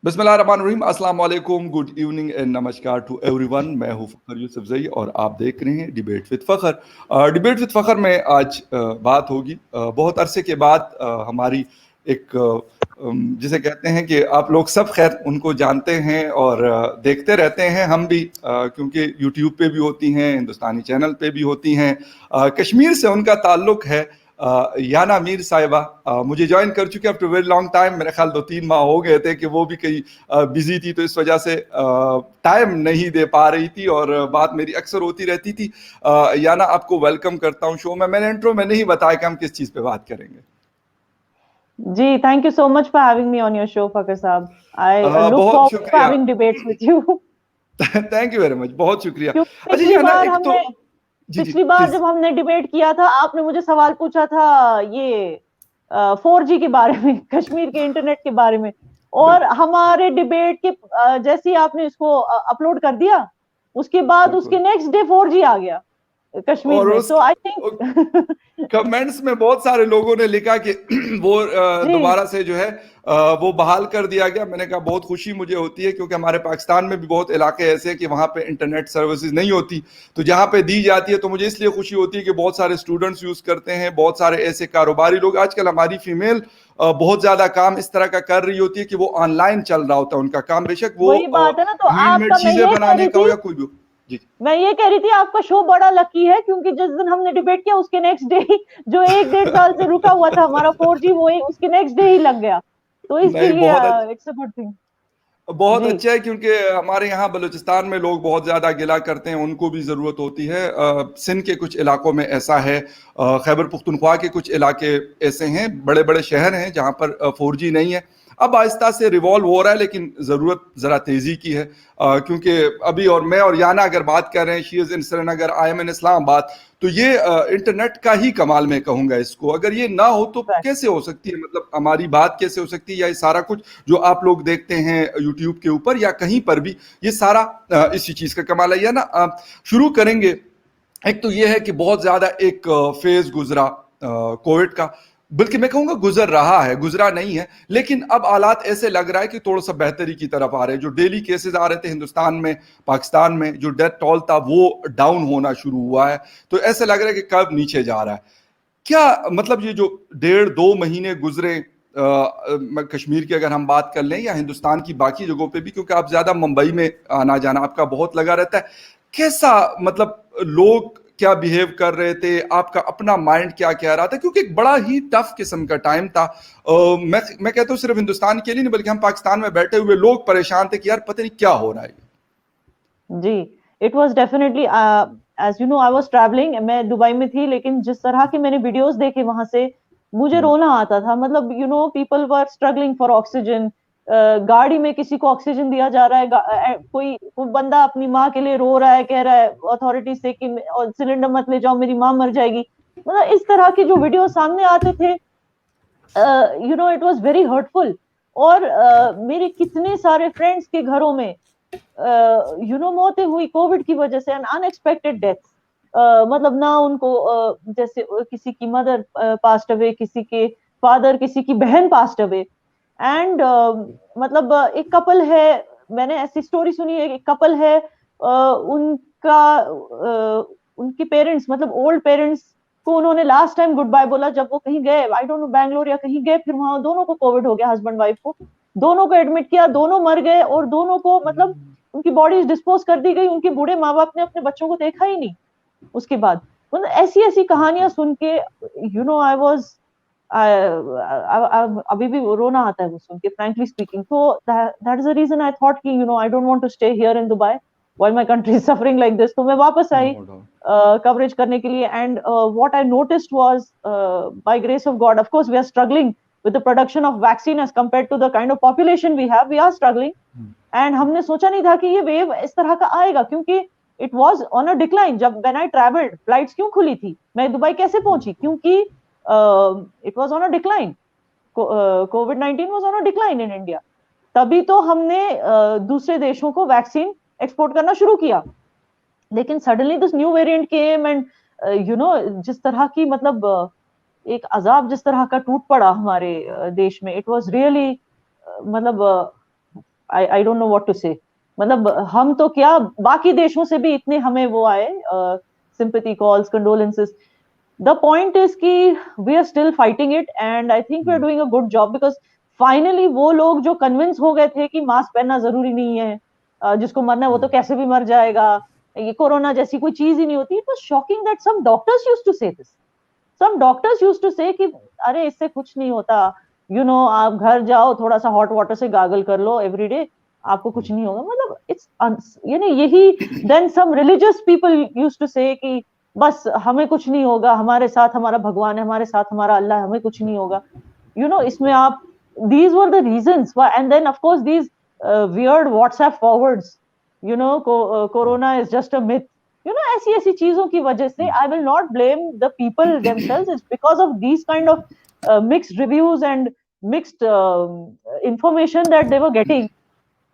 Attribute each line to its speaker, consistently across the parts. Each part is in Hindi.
Speaker 1: बिस्मिल्लाहिर्रहमानिर्रहीम, अस्सलाम वालेकुम, गुड इवनिंग एंड नमस्कार टू एवरीवन। मैं हूं फ़खर यूसुफजई और आप देख रहे हैं debate with Fakhar. Debate with Fakhar में आज बात होगी बहुत अरसे के बाद हमारी एक जिसे कहते हैं कि आप लोग सब खैर उनको जानते हैं और देखते रहते हैं हम भी, क्योंकि यूट्यूब पे भी होती हैं, हिंदुस्तानी चैनल पे भी होती हैं। कश्मीर से उनका ताल्लुक है। याना मीर साहिबा मुझे ज्वाइन कर चुके आफ्टर वेरी लॉन्ग टाइम। मेरे ख्याल 2-3 माह हो गए थे कि वो भी कहीं बिजी थी, तो इस वजह से टाइम नहीं दे पा रही थी और बात मेरी अक्सर होती रहती थी। याना, आपको वेलकम करता हूं शो में। मैंने इंट्रो में नहीं बताया कि हम किस चीज पे बात करेंगे।
Speaker 2: जी, thank you so much for having me on your show, Fakir साहब. I look
Speaker 1: बहुत
Speaker 2: forward to
Speaker 1: शुक्रिया।
Speaker 2: having debates with you.
Speaker 1: Thank you very much, बहुत शुक्रिया।
Speaker 2: क्योंकि
Speaker 1: अच्छा याना, एक तो जी जी
Speaker 2: पिछली बार
Speaker 1: प्लीज।
Speaker 2: जब हमने डिबेट किया था, आपने मुझे सवाल पूछा था ये 4G के बारे में, कश्मीर के इंटरनेट के बारे में, और
Speaker 1: बिल्कुल
Speaker 2: हमारे डिबेट के जैसे ही आपने इसको अपलोड कर दिया, उसके बाद उसके
Speaker 1: बिल्कुल।
Speaker 2: नेक्स्ट डे 4G आ गया कश्मीर
Speaker 1: और
Speaker 2: में.
Speaker 1: उस
Speaker 2: सो आई थिंक
Speaker 1: कमेंट्स में बहुत सारे लोगों ने लिखा कि वो
Speaker 2: जी,
Speaker 1: दोबारा से जो है वो बहाल कर दिया गया। मैंने कहा बहुत खुशी मुझे होती है, क्योंकि हमारे पाकिस्तान में भी बहुत इलाके ऐसे हैं कि वहाँ पे इंटरनेट सर्विसेज नहीं होती, तो जहाँ पे दी जाती है तो मुझे इसलिए खुशी होती है कि बहुत सारे स्टूडेंट्स यूज करते हैं, बहुत सारे ऐसे कारोबारी लोग। आजकल हमारी फीमेल बहुत ज्यादा काम इस तरह का कर रही होती है कि वो ऑनलाइन चल रहा होता है उनका काम, बेशक वो
Speaker 2: वही बात है ना. तो
Speaker 1: हैंडमेड
Speaker 2: आपका, मैं
Speaker 1: चीजें
Speaker 2: ये कह
Speaker 1: बनाने
Speaker 2: रही
Speaker 1: का हो
Speaker 2: थी
Speaker 1: या कोई भी हो। जी
Speaker 2: मैं ये कह रही थी आपका शो बड़ा लकी है, क्योंकि जिस दिन हमने डिबेट किया उसके नेक्स्ट डे ही, जो 1-1.5 साल से रुका हुआ था हमारा 4G, वो उसके नेक्स्ट डे ही लग गया. तो इसके
Speaker 1: नहीं,
Speaker 2: लिए
Speaker 1: बहुत
Speaker 2: इट्स अ गुड थिंग.
Speaker 1: बहुत
Speaker 2: जी,
Speaker 1: अच्छा है, क्योंकि हमारे यहाँ बलूचिस्तान में लोग बहुत ज़्यादा गिला करते हैं, उनको भी ज़रूरत होती है। सिंध के कुछ इलाकों में ऐसा है, खैबर पुख्तनख्वा के कुछ इलाके ऐसे हैं, बड़े बड़े शहर हैं जहाँ पर 4G नहीं है। अब आहिस्ता से रिवॉल्व हो रहा है, लेकिन ज़रूरत ज़रा तेज़ी की है, क्योंकि अभी और मैं और याना अगर बात कर रहे हैं, she is in Srinagar, I am in Islamabad, तो ये इंटरनेट का ही कमाल मैं कहूँगा इसको। अगर ये ना हो तो कैसे हो सकती है, मतलब हमारी बात कैसे हो सकती है, या ये सारा कुछ जो आप लोग देखते हैं यूट्यूब के ऊपर या कहीं पर भी, ये सारा इसी चीज का कमाल है। या ना शुरू करेंगे। एक तो ये है कि बहुत ज्यादा एक फेज गुजरा कोविड का, बल्कि मैं कहूंगा गुजर रहा है, गुजरा नहीं है, लेकिन अब हालात ऐसे लग रहा है कि थोड़ा सा बेहतरी की तरफ आ रहे हैं। जो डेली केसेस आ रहे थे हिंदुस्तान में, पाकिस्तान में जो डेथ टोल था वो डाउन होना शुरू हुआ है, तो ऐसे लग रहा है कि कब नीचे जा रहा है। क्या मतलब ये जो 1.5-2 महीने गुजरे, कश्मीर की अगर हम बात कर लें या हिंदुस्तान की बाकी जगहों पे भी, क्योंकि आप ज्यादा मुंबई में आना जाना आपका बहुत लगा रहता है, कैसा मतलब लोग क्या बिहेव कर रहे थे, आपका अपना माइंड क्या कह रहा था, क्योंकि एक बड़ा ही टफ किस्म का टाइम था। मैं कहता हूँ सिर्फ हिंदुस्तान के लिए नहीं, बल्कि हम पाकिस्तान में बैठे हुए लोग परेशान थे कि यार पता नहीं क्या हो रहा है।
Speaker 2: जी. It was definitely, as you know, I was travelling, मैं दुबई में थी, लेकिन जिस तरह के मैंने वीडियोस देखे वहां से, मुझे रोना आता था. मतलब people were struggling for oxygen. गाड़ी में किसी को ऑक्सीजन दिया जा रहा है, कोई बंदा अपनी माँ के लिए रो रहा है, कह रहा है अथॉरिटीज से कि सिलेंडर मत ले जाओ, मेरी माँ मर जाएगी. मतलब इस तरह के जो वीडियो सामने आते थे, इट वाज वेरी हर्टफुल. और मेरे कितने सारे फ्रेंड्स के घरों में मौतें हुई कोविड की वजह से, एन अनएक्सपेक्टेड डेथ. मतलब ना उनको, जैसे किसी की मदर पास्ट अवे, किसी के फादर, किसी की बहन पास्ट अवे. एंड मतलब एक कपल है, मैंने ऐसी स्टोरी सुनी है, एक कपल है, उनका उनके पेरेंट्स, मतलब ओल्ड पेरेंट्स को उन्होंने लास्ट टाइम गुड बाय बोला जब वो कहीं गए, आई डोंट नो बैंगलोर या कहीं गए, फिर वहां दोनों को कोविड हो गया, हस्बैंड वाइफ को. दोनों को एडमिट किया, दोनों मर गए, और दोनों को मतलब उनकी बॉडी डिस्पोज कर दी गई. उनके बूढ़े माँ बाप ने अपने बच्चों को देखा ही नहीं उसके बाद. मतलब ऐसी ऐसी कहानियां सुन के, आई वॉज, अभी भी रोना आता है वो सुन के, फ्रैंकली स्पीकिंग. तो that is the reason I thought कि I don't want to stay here in Dubai while my country is suffering like this. तो मैं वापस आई
Speaker 1: नो डाउट।
Speaker 2: कवरेज करने के लिए. And what I noticed was, by grace of God, of course we are struggling with the production of vaccine as compared to the kind of population we are struggling. And हमने सोचा नहीं था कि ये वेव इस तरह का आएगा, क्योंकि it was on a decline. जब व्हेन आई ट्रैवल्ड, फ्लाइट्स क्यों खुली थी, मैं दुबई कैसे पहुंची, क्योंकि it was on a decline. Covid was on a decline in India. तभी तो हमने दूसरे देशों को वैक्सीन एक्सपोर्ट करना शुरू किया. लेकिन suddenly this new variant came, and जिस तरह की, मतलब एक अजाब जिस तरह का टूट पड़ा हमारे देश में, इट वाज रियली, मतलब I don't know what to say. मतलब हम तो क्या, बाकी देशों से भी इतने हमें वो आए sympathy calls, condolences. The point is कि we are still fighting it and I think we are doing a good job because finally वो लोग जो convince हो गए थे कि मास्क पहनना जरूरी नहीं है, जिसको मरना है वो तो कैसे भी मर जाएगा, ये कोरोना जैसी कोई चीज ही नहीं होती. It was shocking that some doctors used to say this. Some doctors used to say कि अरे इससे कुछ नहीं होता, आप घर जाओ थोड़ा सा हॉट वाटर से गागल कर लो एवरीडे, आपको कुछ नहीं होगा. मतलब इट्स यही. Then some religious people used to say कि बस हमें कुछ नहीं होगा, हमारे साथ हमारा भगवान है, हमारे साथ हमारा अल्लाह है, हमें कुछ नहीं होगा. इसमें आप, these were the reasons why. And then of course these weird WhatsApp forwards, corona is just a myth, ऐसी ऐसी चीजों की वजह से. I will not blame the people themselves. It's because of these kind of mixed reviews and mixed information that they were getting.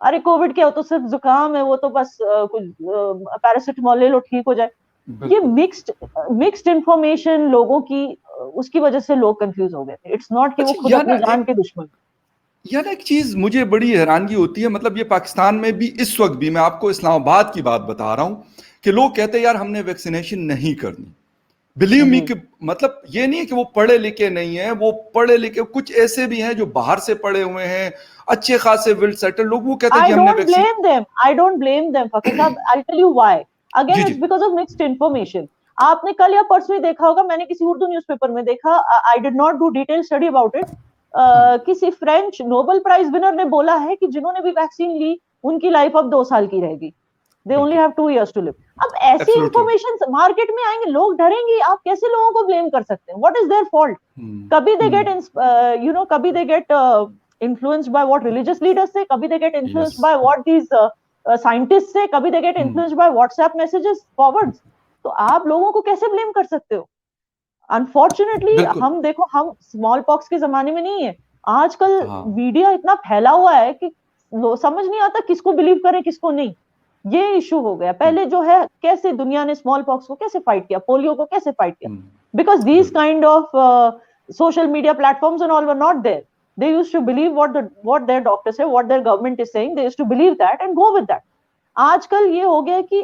Speaker 2: अरे कोविड क्या हो तो सिर्फ जुकाम है, वो तो बस कुछ पैरासिटामोल ले लो ठीक हो जाए. ये मिक्स्ड इंफॉर्मेशन लोगों की, उसकी वजह से लोग कंफ्यूज हो गए थे. इट्स नॉट कि वो खुद अपनी जान के दुश्मन.
Speaker 1: यार एक चीज मुझे बड़ी हैरानगी होती है, मतलब ये पाकिस्तान में भी इस वक्त भी, मैं आपको इस्लामाबाद की बात बता रहा हूं कि लोग कहते हैं यार हमने वैक्सीनेशन नहीं करनी. बिलीव मी कि मतलब ये नहीं है कि वो पढ़े लिखे नहीं है, वो पढ़े लिखे, कुछ ऐसे भी हैं जो बाहर से पढ़े हुए हैं, अच्छे खासे वेल सेटल लोग, वो कहते हैं कि हमने vaccine.
Speaker 2: I don't blame them Fakir Sahab. I tell you why. Again it's because of mixed information. आपने कल या परसों ही देखा होगा, मैंने किसी उर्दू न्यूज़पेपर में देखा, I did not do detail study about it. किसी फ्रेंच नोबेल प्राइज विनर ने बोला है कि जिन्होंने भी वैक्सीन ली उनकी लाइफ अब 2 साल की रहेगी. They only have 2 years to live. अब ऐसी इंफॉर्मेशन मार्केट में आएंगे, लोग डरेंगे. आप कैसे लोगों को ब्लेम कर सकते हैं? What is their fault? कभी दे गेट कभी they get influenced by what religious leaders say, kabhi they get influenced by what these scientists say, kabhi they get influenced by WhatsApp messages forwards. तो आप लोगों को कैसे ब्लेम कर सकते हो? अनफॉर्चुनेटली हम देखो, हम स्मॉल पॉक्स के जमाने में नहीं है. आजकल मीडिया इतना फैला हुआ है कि समझ नहीं आता किसको बिलीव करें किसको नहीं. ये इशू हो गया. पहले जो है, कैसे दुनिया ने स्मॉल पॉक्स को कैसे फाइट किया, पोलियो को कैसे फाइट किया, because these kind of social media platforms and all were not there. They used to believe what their doctors say, what their government is saying. They used to believe that and go with that. आजकल ये हो गया कि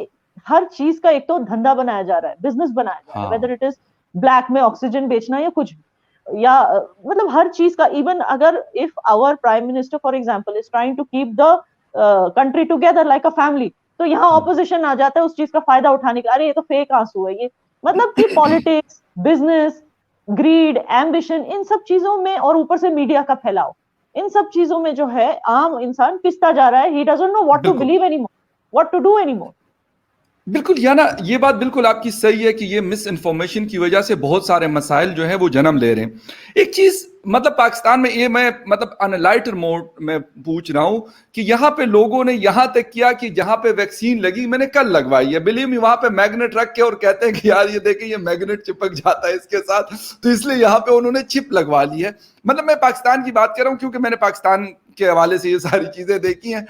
Speaker 2: हर चीज का एक तो धंधा बनाया जा रहा है, बिजनेस बनाया जा रहा है, whether it is ब्लैक में ऑक्सीजन बेचना या कुछ, या मतलब हर चीज का. इवन अगर if our prime minister for example is trying to keep the country together like a family, तो यहाँ ऑपोजिशन आ जाता है उस चीज का फायदा उठाने का. अरे ये तो फेक आंसू है, ये मतलब कि पॉलिटिक्स, बिजनेस, ग्रीड, एम्बिशन, इन सब चीजों में, और ऊपर से मीडिया का फैलाव, इन सब चीजों में जो है आम इंसान पिसता जा रहा है. He doesn't know what to believe anymore, what to do anymore.
Speaker 1: बिल्कुल, या ना, ये बात बिल्कुल आपकी सही है कि ये मिस इन्फॉर्मेशन की वजह से बहुत सारे मसाइल जो है वो जन्म ले रहे हैं. एक चीज मतलब पाकिस्तान में ये मैं मतलब अनलाइटर मोड में पूछ रहा हूं कि यहाँ पे लोगों ने यहाँ तक किया कि जहां पे वैक्सीन लगी, मैंने कल लगवाई है, बिलीव मी, वहां पे मैग्नेट रख के और कहते हैं कि यार ये देखें ये मैग्नेट चिपक जाता है इसके साथ, तो इसलिए यहाँ पे उन्होंने चिप लगवा ली है. मतलब मैं पाकिस्तान की बात कर रहा हूँ क्योंकि मैंने पाकिस्तान के हवाले से ये सारी चीजें देखी हैं.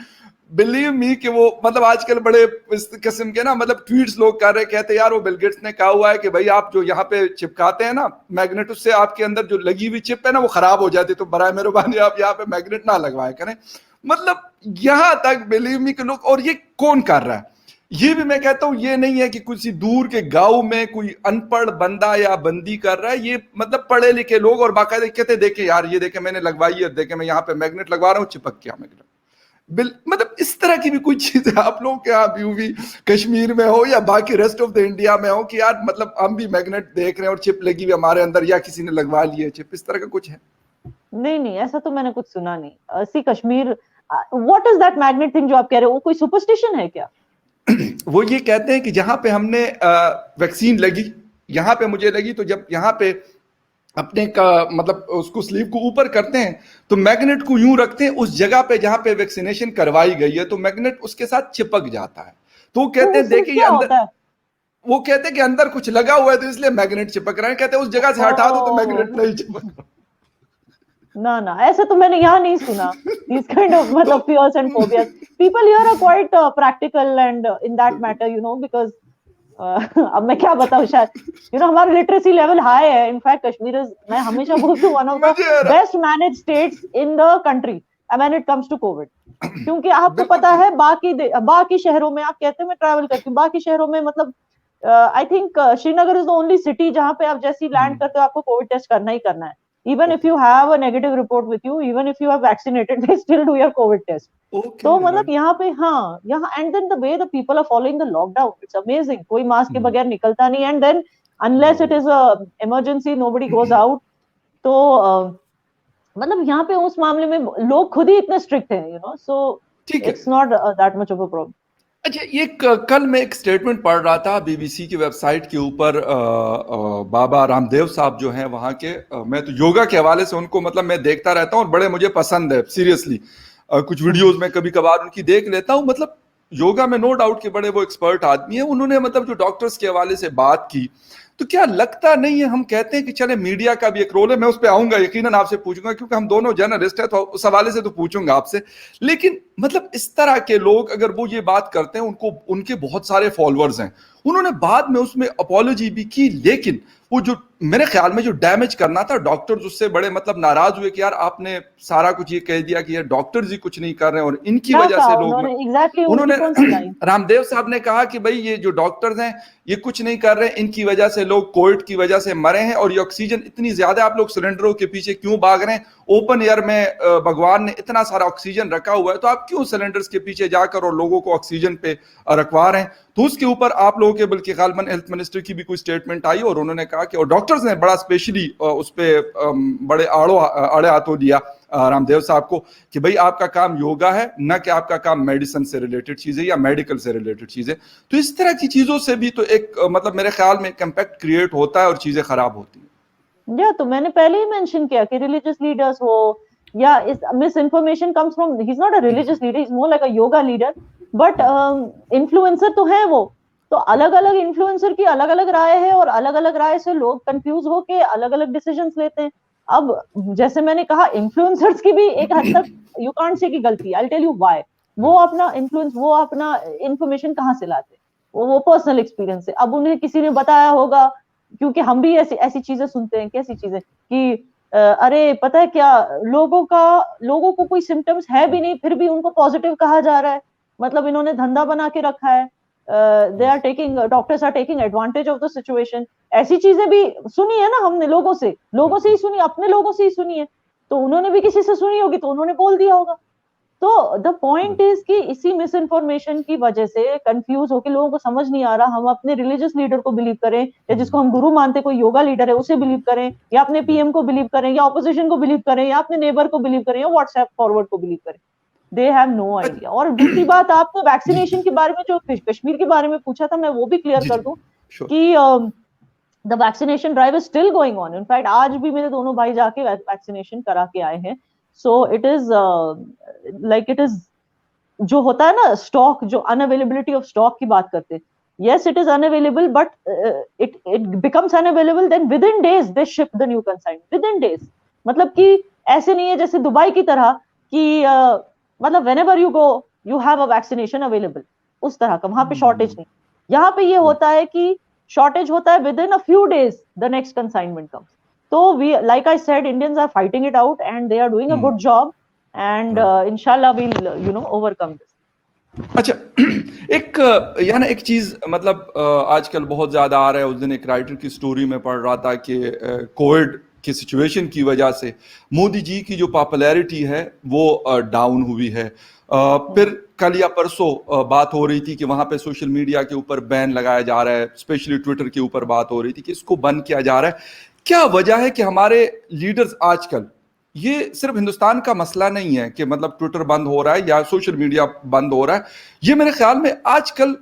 Speaker 1: बिलीव मी कि वो मतलब आजकल बड़े इस किस्म के ना मतलब ट्वीट्स लोग कर रहे, कहते यार वो बिल गेट्स ने कहा हुआ है कि भाई आप जो यहाँ पे चिपकाते हैं ना मैग्नेट, उससे आपके अंदर जो लगी हुई चिप है ना वो खराब हो जाती है, तो बराए मेहरबानी आप यहाँ पे मैग्नेट ना लगवाया करें. मतलब यहाँ तक बिलीव मी के लोग, और ये कौन कर रहा है? ये भी मैं कहता हूँ ये नहीं है कि किसी दूर के गाँव में कोई अनपढ़ बंदा या बंदी कर रहा है, ये मतलब पढ़े लिखे लोग, और बाकायदा कहते देखे यार ये देखे मैंने लगवाई है, देखे मैं यहाँ पे मैग्नेट लगवा रहा हूँ, चिपक गया मैग्नेट. मतलब इस तरह की भी कोई चीजें आप लोगों के यहाँ भी कश्मीर में हो या बाकी रेस्ट ऑफ द इंडिया में हो कि यार मतलब हम भी मैग्नेट देख रहे हैं और चिप लगी हुई हमारे अंदर, या किसी ने लगवा ली है चिप, इस तरह का कुछ है?
Speaker 2: नहीं, ऐसा तो मैंने कुछ सुना नहीं. See Kashmir, what is that magnet thing जो आप कह रहे हो, वो कोई सुपरस्टिशन है क्या?
Speaker 1: वो ये कहते हैं कि जहां पे हमने वैक्सीन लगी, यहाँ पे मुझे लगी, तो जब यहाँ पे अपने का मतलब उसको स्लीव को ऊपर करते हैं तो मैग्नेट को यूं रखते हैं उस जगह पे जहां पे वैक्सीनेशन करवाई गई है, तो मैग्नेट उसके साथ चिपक जाता है. तो वो कहते हैं देखिए ये अंदर, वो कहते हैं कि अंदर कुछ लगा हुआ है तो इसलिए मैग्नेट चिपक रहा है. कहते हैं उस जगह से हटा दो तो मैग्नेट नहीं चिपक. ना,
Speaker 2: ऐसा तो मैंने यहाँ नहीं सुना. These kind of मतलब fears and phobias. People here are quite practical and in that matter, because अब मैं क्या बताऊं, शायद हमारा लिटरेसी लेवल हाई है. इनफैक्ट कश्मीर इज, मैं हमेशा बोलती हूँ, one of the best managed states in the country when it comes to COVID. क्योंकि आपको
Speaker 1: बिल्कुल
Speaker 2: पता
Speaker 1: ठीक।
Speaker 2: है बाकी शहरों में, आप कहते हैं मैं ट्रैवल करती हूँ, बाकी शहरों में मतलब I think Srinagar is the only city जहां पे आप जैसे ही लैंड करते हो आपको कोविड टेस्ट करना ही करना है. Even if
Speaker 1: okay
Speaker 2: you have a negative report with you, even if you have vaccinated, they still do your COVID test.
Speaker 1: Okay
Speaker 2: तो मतलब
Speaker 1: राइट।
Speaker 2: यहाँ पे, हाँ, यहाँ and then the way the people are following the lockdown, it's amazing. कोई मास्क के बगैर निकलता नहीं, and then unless it is a emergency nobody goes out. तो मतलब यहाँ पे उस मामले में लोग खुद ही इतने स्ट्रिक्ट हैं, सो
Speaker 1: ठीक है।
Speaker 2: It's not that much of a problem.
Speaker 1: अच्छा, ये कल मैं एक स्टेटमेंट पढ़ रहा था बीबीसी की वेबसाइट के ऊपर, बाबा रामदेव साहब जो हैं वहाँ के, मैं तो योगा के हवाले से उनको मतलब मैं देखता रहता हूँ और बड़े मुझे पसंद है सीरियसली. कुछ वीडियोस में कभी कभार उनकी देख लेता हूँ. मतलब योगा में नो डाउट के बड़े वो एक्सपर्ट आदमी है. उन्होंने मतलब जो डॉक्टर्स के हवाले से बात की, तो क्या लगता नहीं है, हम कहते हैं कि चले मीडिया का भी एक रोल है, मैं उस पर आऊंगा यकीनन, आपसे पूछूंगा क्योंकि हम दोनों जर्नलिस्ट हैं, तो उस हवाले से तो पूछूंगा आपसे. लेकिन मतलब इस तरह के लोग अगर वो ये बात करते हैं, उनको उनके बहुत सारे फॉलोअर्स हैं, उन्होंने बाद में उसमें अपॉलॉजी भी की, लेकिन वो जो मेरे ख्याल में जो डैमेज करना था, डॉक्टर्स उससे बड़े मतलब नाराज हुए कि यार आपने सारा कुछ ये कह दिया कि यार डॉक्टर्स ही कुछ नहीं कर रहे हैं और इनकी
Speaker 2: क्या
Speaker 1: वजह
Speaker 2: कहा
Speaker 1: से लोग.
Speaker 2: उन्होंने एग्जैक्टली, उनकी
Speaker 1: उन्होंने
Speaker 2: कौन सी लाइन?
Speaker 1: रामदेव साहब ने कहा कि भाई ये जो डॉक्टर्स हैं ये कुछ नहीं कर रहे, इनकी वजह से लोग कोविड की वजह से मरे हैं, और ये ऑक्सीजन इतनी ज्यादा, आप लोग सिलेंडरों के पीछे क्यों भाग रहे हैं? ओपन एयर में भगवान ने इतना सारा ऑक्सीजन रखा हुआ है, तो आप क्यों सिलेंडर्स के पीछे जाकर और लोगों को ऑक्सीजन पे रखवा रहे हैं? तो उसके ऊपर आप लोगों के, बल्कि गालमन हेल्थ मिनिस्टर की भी कोई स्टेटमेंट आई और उन्होंने कहा कि, और डॉक्टर्स ने बड़ा स्पेशली उस पर बड़े आड़े हाथों दिया रामदेव साहब को कि भाई आपका काम योगा है, न कि आपका काम मेडिसिन से रिलेटेड चीजें या मेडिकल से रिलेटेड चीजें. तो इस तरह की चीजों से भी तो एक मतलब मेरे ख्याल में एक इम्पैक्ट क्रिएट होता है और चीजें खराब होती हैं.
Speaker 2: तो मैंने पहले ही मेंशन किया कि रिलीजियस लीडर्स हो या इस miss information comes from, he is not a religious leader, is more like a yoga leader, but influencer तो है वो. तो अलग अलग इन्फ्लुएंसर की अलग अलग राय है, और अलग अलग राय से लोग कंफ्यूज होके अलग अलग डिसीजंस लेते हैं. अब जैसे मैंने कहा, इन्फ्लुएंसर्स की भी एक हद तक यू कांट से की गलती. I tell you why. वो अपना इंफॉर्मेशन कहाँ से लाते? वो पर्सनल एक्सपीरियंस से. अब उन्हें किसी ने बताया होगा, क्योंकि हम भी ऐसी ऐसी चीजें सुनते हैं, कैसी चीजें कि अरे पता है क्या, लोगों को कोई सिम्टम्स है भी नहीं, फिर भी उनको पॉजिटिव कहा जा रहा है. मतलब इन्होंने धंधा बना के रखा है. Doctors are taking advantage of the situation. ऐसी चीजें भी सुनी है ना हमने, लोगों से ही सुनी, अपने लोगों से ही सुनी है. तो उन्होंने भी किसी से सुनी होगी, तो उन्होंने बोल दिया होगा. तो द पॉइंट इज कि इसी मिस इन्फॉर्मेशन की वजह से कंफ्यूज होकर लोगों को समझ नहीं आ रहा, हम अपने रिलीजियस लीडर को बिलीव करें, या जिसको हम गुरु मानते, कोई योगा लीडर है उसे बिलीव करें, या अपने पीएम को बिलीव करें, या ऑपोजिशन को बिलीव करें, या अपने नेबर को बिलीव करें, या व्हाट्सएप फॉरवर्ड को बिलीव करें. They have no idea. और दूसरी बात, आपको
Speaker 1: जी
Speaker 2: वैक्सीनेशन के बारे में, जो कश्मीर के बारे में पूछा था, मैं वो भी क्लियर
Speaker 1: जी
Speaker 2: कर
Speaker 1: जी
Speaker 2: दूं
Speaker 1: श्योर.
Speaker 2: कि the vaccination drive is still going on. In fact आज भी मेरे दोनों भाई जाके वैक्सीनेशन करा के आए हैं. सो इट इज जो होता है ना स्टॉक, जो अनअवेलेबिलिटी ऑफ स्टॉक की बात करते हैं, yes it is unavailable, but it becomes unavailable, then within days they ship the new consignment within days. मतलब कि ऐसे नहीं है जैसे दुबई की तरह कि मतलब whenever you go you have a vaccination available, उस तरह का वहां पे शॉर्टेज नहीं. यहाँ पे ये होता है कि शॉर्टेज होता है within a few days the next consignment comes. So we, like I said, Indians are fighting it out and they are doing a good job, and inshallah we'll overcome this.
Speaker 1: अच्छा, एक यानी एक चीज मतलब आजकल बहुत ज्यादा आ रहा है. उस दिन एक राइटर की स्टोरी में पढ़ रहा था कि कोविड की सिचुएशन की वजह से मोदी जी की जो पॉपुलैरिटी है वो डाउन हुई है. फिर कल या परसों बात हो रही थी कि वहां पे सोशल मीडिया के ऊपर बैन लगाया जा रहा है, स्पेशली ट्विटर के ऊपर बात हो रही थी कि इसको बंद किया जा रहा है. क्या वजह है कि हमारे लीडर्स आजकल, ये सिर्फ हिंदुस्तान का मसला नहीं है कि मतलब ट्विटर बंद हो रहा है या सोशल मीडिया बंद हो रहा है, ये मेरे ख्याल में आजकल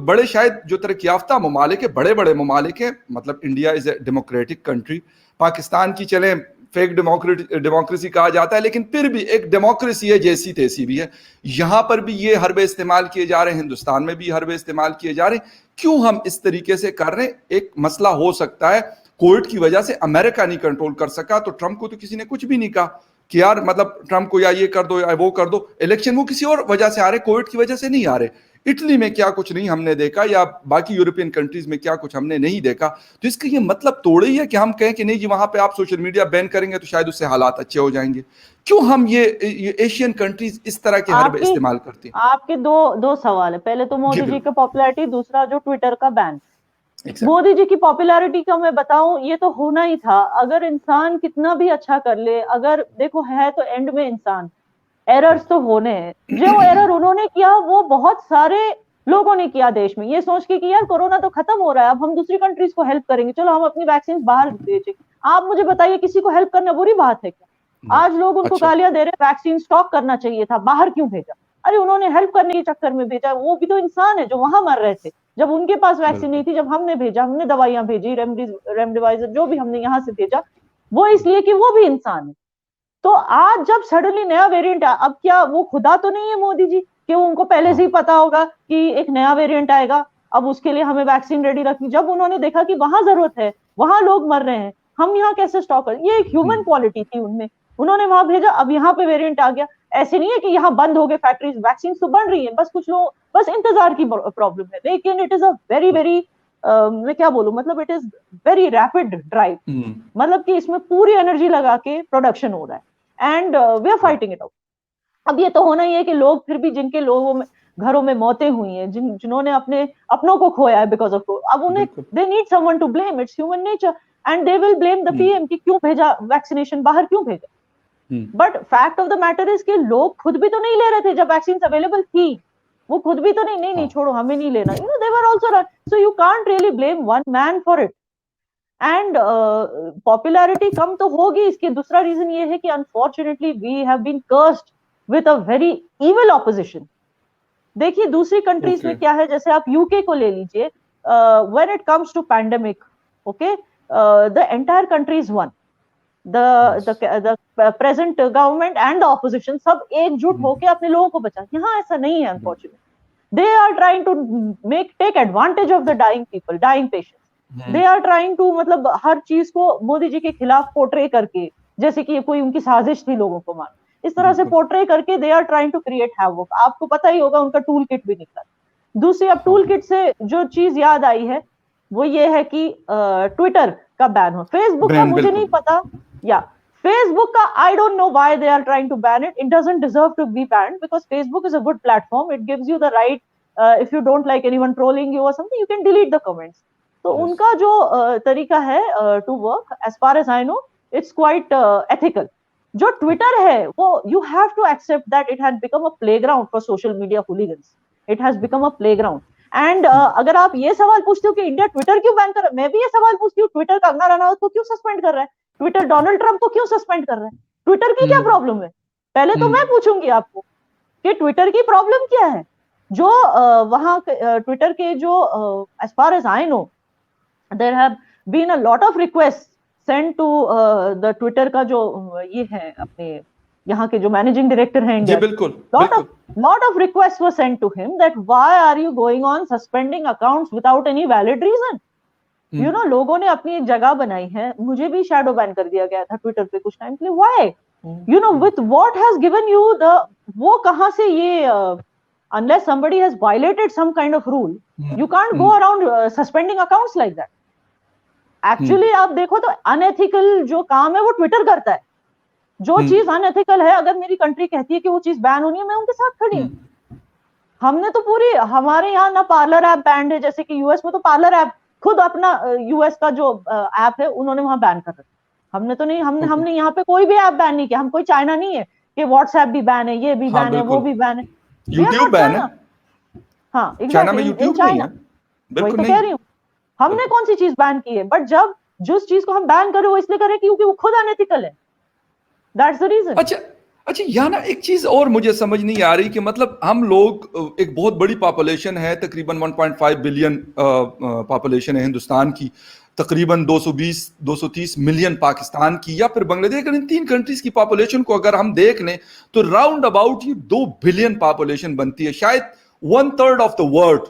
Speaker 1: बड़े शायद जो तरक्की याफ्ता ममालिक है, बड़े बड़े ममालिक हैं, मतलब India is a democratic country, Pakistan की चले फेक डेमोक्रेसी कहा जाता है, लेकिन फिर भी एक डेमोक्रेसी है, जैसी तैसी भी है. यहां पर भी ये हरबे इस्तेमाल किए जा रहे हैं, हिंदुस्तान में भी हरबे इस्तेमाल किए जा रहे हैं. क्यों हम इस तरीके से कर रहे हैं? एक मसला हो सकता है कोविड की वजह से अमेरिका नहीं कंट्रोल कर सका, तो ट्रंप को तो किसी ने कुछ भी नहीं कहा कि यार मतलब ट्रंप को या ये कर दो या वो कर दो. इलेक्शन वो किसी और वजह से आ रहे, कोविड की वजह से नहीं आ रहे. इटली में क्या कुछ नहीं हमने देखा, या बाकी यूरोपियन कंट्रीज में क्या कुछ हमने नहीं देखा। तो इसका ये मतलब थोड़ा ही है कि हम कहें कि नहीं जी वहां पे आप सोशल मीडिया बैन करेंगे तो शायद उससे हालात अच्छे हो जाएंगे। क्यों हम ये एशियन कंट्रीज इस तरह के हरबे
Speaker 2: आपके
Speaker 1: इस्तेमाल करती हैं?
Speaker 2: आपके दो दो सवाल है, पहले तो
Speaker 1: जी
Speaker 2: मोदी जी
Speaker 1: बिल्कुल।
Speaker 2: का पॉपुलैरिटी, दूसरा जो ट्विटर का बैन।
Speaker 1: Exactly.
Speaker 2: मोदी जी की पॉपुलैरिटी का मैं बताऊं, ये तो होना ही था। अगर इंसान कितना भी अच्छा कर ले, अगर देखो है तो एंड में इंसान, एरर्स तो होने हैं। जो एरर उन्होंने किया वो बहुत सारे लोगों ने किया देश में, ये सोच के कि यार कोरोना तो खत्म हो रहा है, अब हम दूसरी कंट्रीज को हेल्प करेंगे, चलो हम अपनी वैक्सीन बाहर भेजें। आप मुझे बताइए, किसी को हेल्प करना बुरी बात है क्या? आज लोग उनको
Speaker 1: अच्छा।
Speaker 2: गालियां दे रहे, वैक्सीन स्टॉक करना चाहिए था, बाहर क्यों भेजा? अरे उन्होंने हेल्प करने के चक्कर में भेजा, वो भी तो इंसान है जो वहां मर रहे थे जब उनके पास वैक्सीन नहीं थी। जब हमने भेजा, हमने दवाइयां भेजी, रेमडेसिविर जो भी हमने यहाँ से भेजा, वो इसलिए कि वो भी इंसान है। तो आज जब सडनली नया वेरिएंट अब क्या वो खुदा तो नहीं है मोदी जी कि उनको पहले से ही पता होगा कि एक नया वेरिएंट आएगा, अब उसके लिए हमें वैक्सीन रेडी रखनी। जब उन्होंने देखा कि वहां जरूरत है, वहां लोग मर रहे हैं, हम यहाँ कैसे स्टॉक करें, ये एक ह्यूमन क्वालिटी थी उनमें, उन्होंने वहां भेजा। अब यहाँ पे वेरिएंट आ गया, ऐसे नहीं है कि यहाँ बंद हो गए फैक्ट्रीज, वैक्सीन तो बन रही है, बस कुछ लोग बस इंतजार की प्रॉब्लम है। लेकिन it is a very very, मैं क्या बोलूं, मतलब it is very rapid drive, मतलब कि इसमें पूरी एनर्जी लगा के प्रोडक्शन हो रहा है, and we are fighting it out. अब ये तो होना ही है कि लोग फिर भी, जिनके लोगों में घरों में मौतें हुई हैं, जिन्होंने अपने अपनों को खोया है बिकॉज ऑफ, अब उन्हें they need someone to blame, it's human nature, and they will blame the PM कि क्यों भेजा वैक्सीनेशन, बाहर क्यों भेजा। But fact of the matter is कि लोग खुद भी तो नहीं ले रहे थे जब वैक्सीन अवेलेबल थी, वो खुद भी तो नहीं छोड़ो हमें नहीं लेना, you know they were also, so you can't really blame one man for it. And popularity कम तो होगी, इसके दूसरा रीजन ये है कि unfortunately we have been cursed with a very evil opposition. देखिए दूसरी कंट्रीज में क्या है, जैसे आप यूके को ले लीजिए, when it comes to pandemic, okay, the entire country is one, the present government and the opposition सब एकजुट होकर अपने लोगों को बचा। यहाँ ऐसा नहीं है unfortunately, they are trying to take advantage of the dying people, dying patients, they are trying to, मतलब हर चीज को मोदी जी के खिलाफ पोर्ट्रे करके, जैसे कि कोई उनकी साजिश थी लोगों को मारना, इस तरह से पोर्ट्रे करके they are trying to create havoc. आपको पता ही होगा उनका टूल किट भी निकला। दूसरी, अब टूल किट से जो चीज याद आई है वो ये है कि ट्विटर का बैन हो, फेसबुक का मुझे नहीं पता, या फेसबुक का I don't know why they are trying to ban it, it doesn't deserve to be banned because Facebook is a good platform, it gives you the right, if you don't like anyone trolling you और something, you can delete the comments. तो उनका जो तरीका है to work, as far as I know, it's quite ethical. जो ट्विटर है वो you have to accept that it has become a playground for social media hooligans, it has become a playground. And अगर आप ये सवाल पूछते हो कि इंडिया ट्विटर क्यों बैन कर रहा है, मैं भी ये सवाल पूछती हूँ, ट्विटर कंगना रनौत को क्यों सस्पेंड कर रहा है, ट्विटर डोनाल्ड ट्रंप को क्यों सस्पेंड कर रहा है, ट्विटर की क्या प्रॉब्लम है? पहले तो मैं पूछूंगी आपको कि ट्विटर की प्रॉब्लम क्या है। जो वहां ट्विटर के जो, as far as I know, there have been a lot of request send to the Twitter का जो ये है अपने यहाँ के जो मैनेजिंग डायरेक्टर हैं India, lot of requests were sent to him that why are you going on suspending accounts without any valid reason, you know, लोगों ने अपनी एक जगह बनाई है, मुझे भी शैडो बैन कर दिया गया था ट्विटर पे कुछ टाइम के लिए, why, you know, with what has given you the, वो कहाँ से ये, unless somebody has violated some kind of rule, you can't go around suspending accounts like that. Actually आप देखो तो अनएथिकल जो काम है वो ट्विटर करता है। जो चीज अनएथिकल है, अगर मेरी कंट्री कहती है कि वो चीज बैन होनी है, मैं उनके साथ खड़ी हूँ। हमने तो पूरी, हमारे यहाँ ना पार्लर ऐप बैंड है, जैसे कि यूएस में तो पार्लर ऐप खुद अपना, यूएस का जो ऐप है उन्होंने वहां बैन कर रखा। हमने तो नहीं, हमने यहाँ पे कोई भी ऐप बैन नहीं किया, हम कोई चाइना नहीं है कि व्हाट्सएप भी बैन है, ये भी बैन है, वो भी बैन है,
Speaker 1: यूट्यूब बैन है।
Speaker 2: हाँ एग्जैक्टली, इन चाइना, वही तो कह रही हूँ, हमने कौन सी चीज बैन की है, बट जब जिस चीज को हम बैन करें वो इसलिए करें क्योंकि वो खुद अनएथिकल है, दैट्स द रीजन।
Speaker 1: अच्छा यहाँ ना एक चीज और मुझे समझ नहीं आ रही कि मतलब हम लोग एक बहुत बड़ी पॉपुलेशन है, तकरीबन 1.5 बिलियन पॉपुलेशन है हिंदुस्तान की, तकरीबन 220-230 मिलियन पाकिस्तान की, या फिर बांग्लादेश, इन तीन कंट्रीज की पॉपुलेशन को अगर हम देख लें तो राउंड अबाउट ये 2 बिलियन पॉपुलेशन बनती है, शायद 1/3 ऑफ द वर्ल्ड,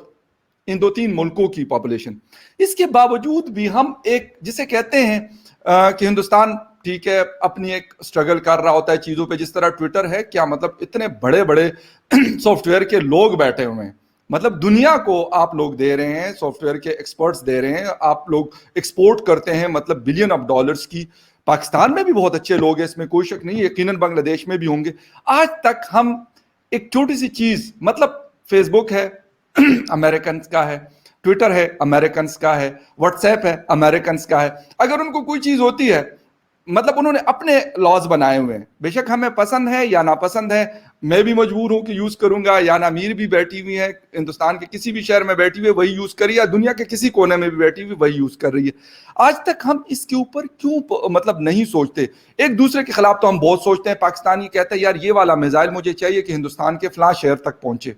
Speaker 1: इन 2-3 मुल्कों की पॉपुलेशन। इसके बावजूद भी हम एक जिसे कहते हैं कि हिंदुस्तान ठीक है अपनी एक स्ट्रगल कर रहा होता है चीजों पे, जिस तरह ट्विटर है, क्या मतलब इतने बड़े बड़े सॉफ्टवेयर के लोग बैठे हुए हैं, मतलब दुनिया को आप लोग दे रहे हैं, सॉफ्टवेयर के एक्सपर्ट्स दे रहे हैं, आप लोग एक्सपोर्ट करते हैं मतलब बिलियन ऑफ डॉलर्स की। पाकिस्तान में भी बहुत अच्छे लोग हैं, इसमें कोई शक नहीं, यकीनन बांग्लादेश में भी होंगे। आज तक हम एक छोटी सी चीज, मतलब फेसबुक है अमेरिकन का है, ट्विटर है अमेरिकन का है, व्हाट्सएप है अमेरिकन का है, अगर उनको कोई चीज होती है, मतलब उन्होंने अपने लॉज बनाए हुए हैं, बेशक हमें पसंद है या नापसंद है, मैं भी मजबूर हूं कि यूज करूंगा, या ना मीर भी बैठी हुई है हिंदुस्तान के किसी भी शहर में बैठी हुई है वही यूज करी, या दुनिया के किसी कोने में भी बैठी हुई वही यूज कर रही है। आज तक हम इसके ऊपर क्यों मतलब नहीं सोचते? एक दूसरे के खिलाफ तो हम बहुत सोचते हैं। पाकिस्तानी कहते हैं यार ये वाला मिसाइल मुझे चाहिए कि हिंदुस्तान के फलां शहर तक पहुंचे,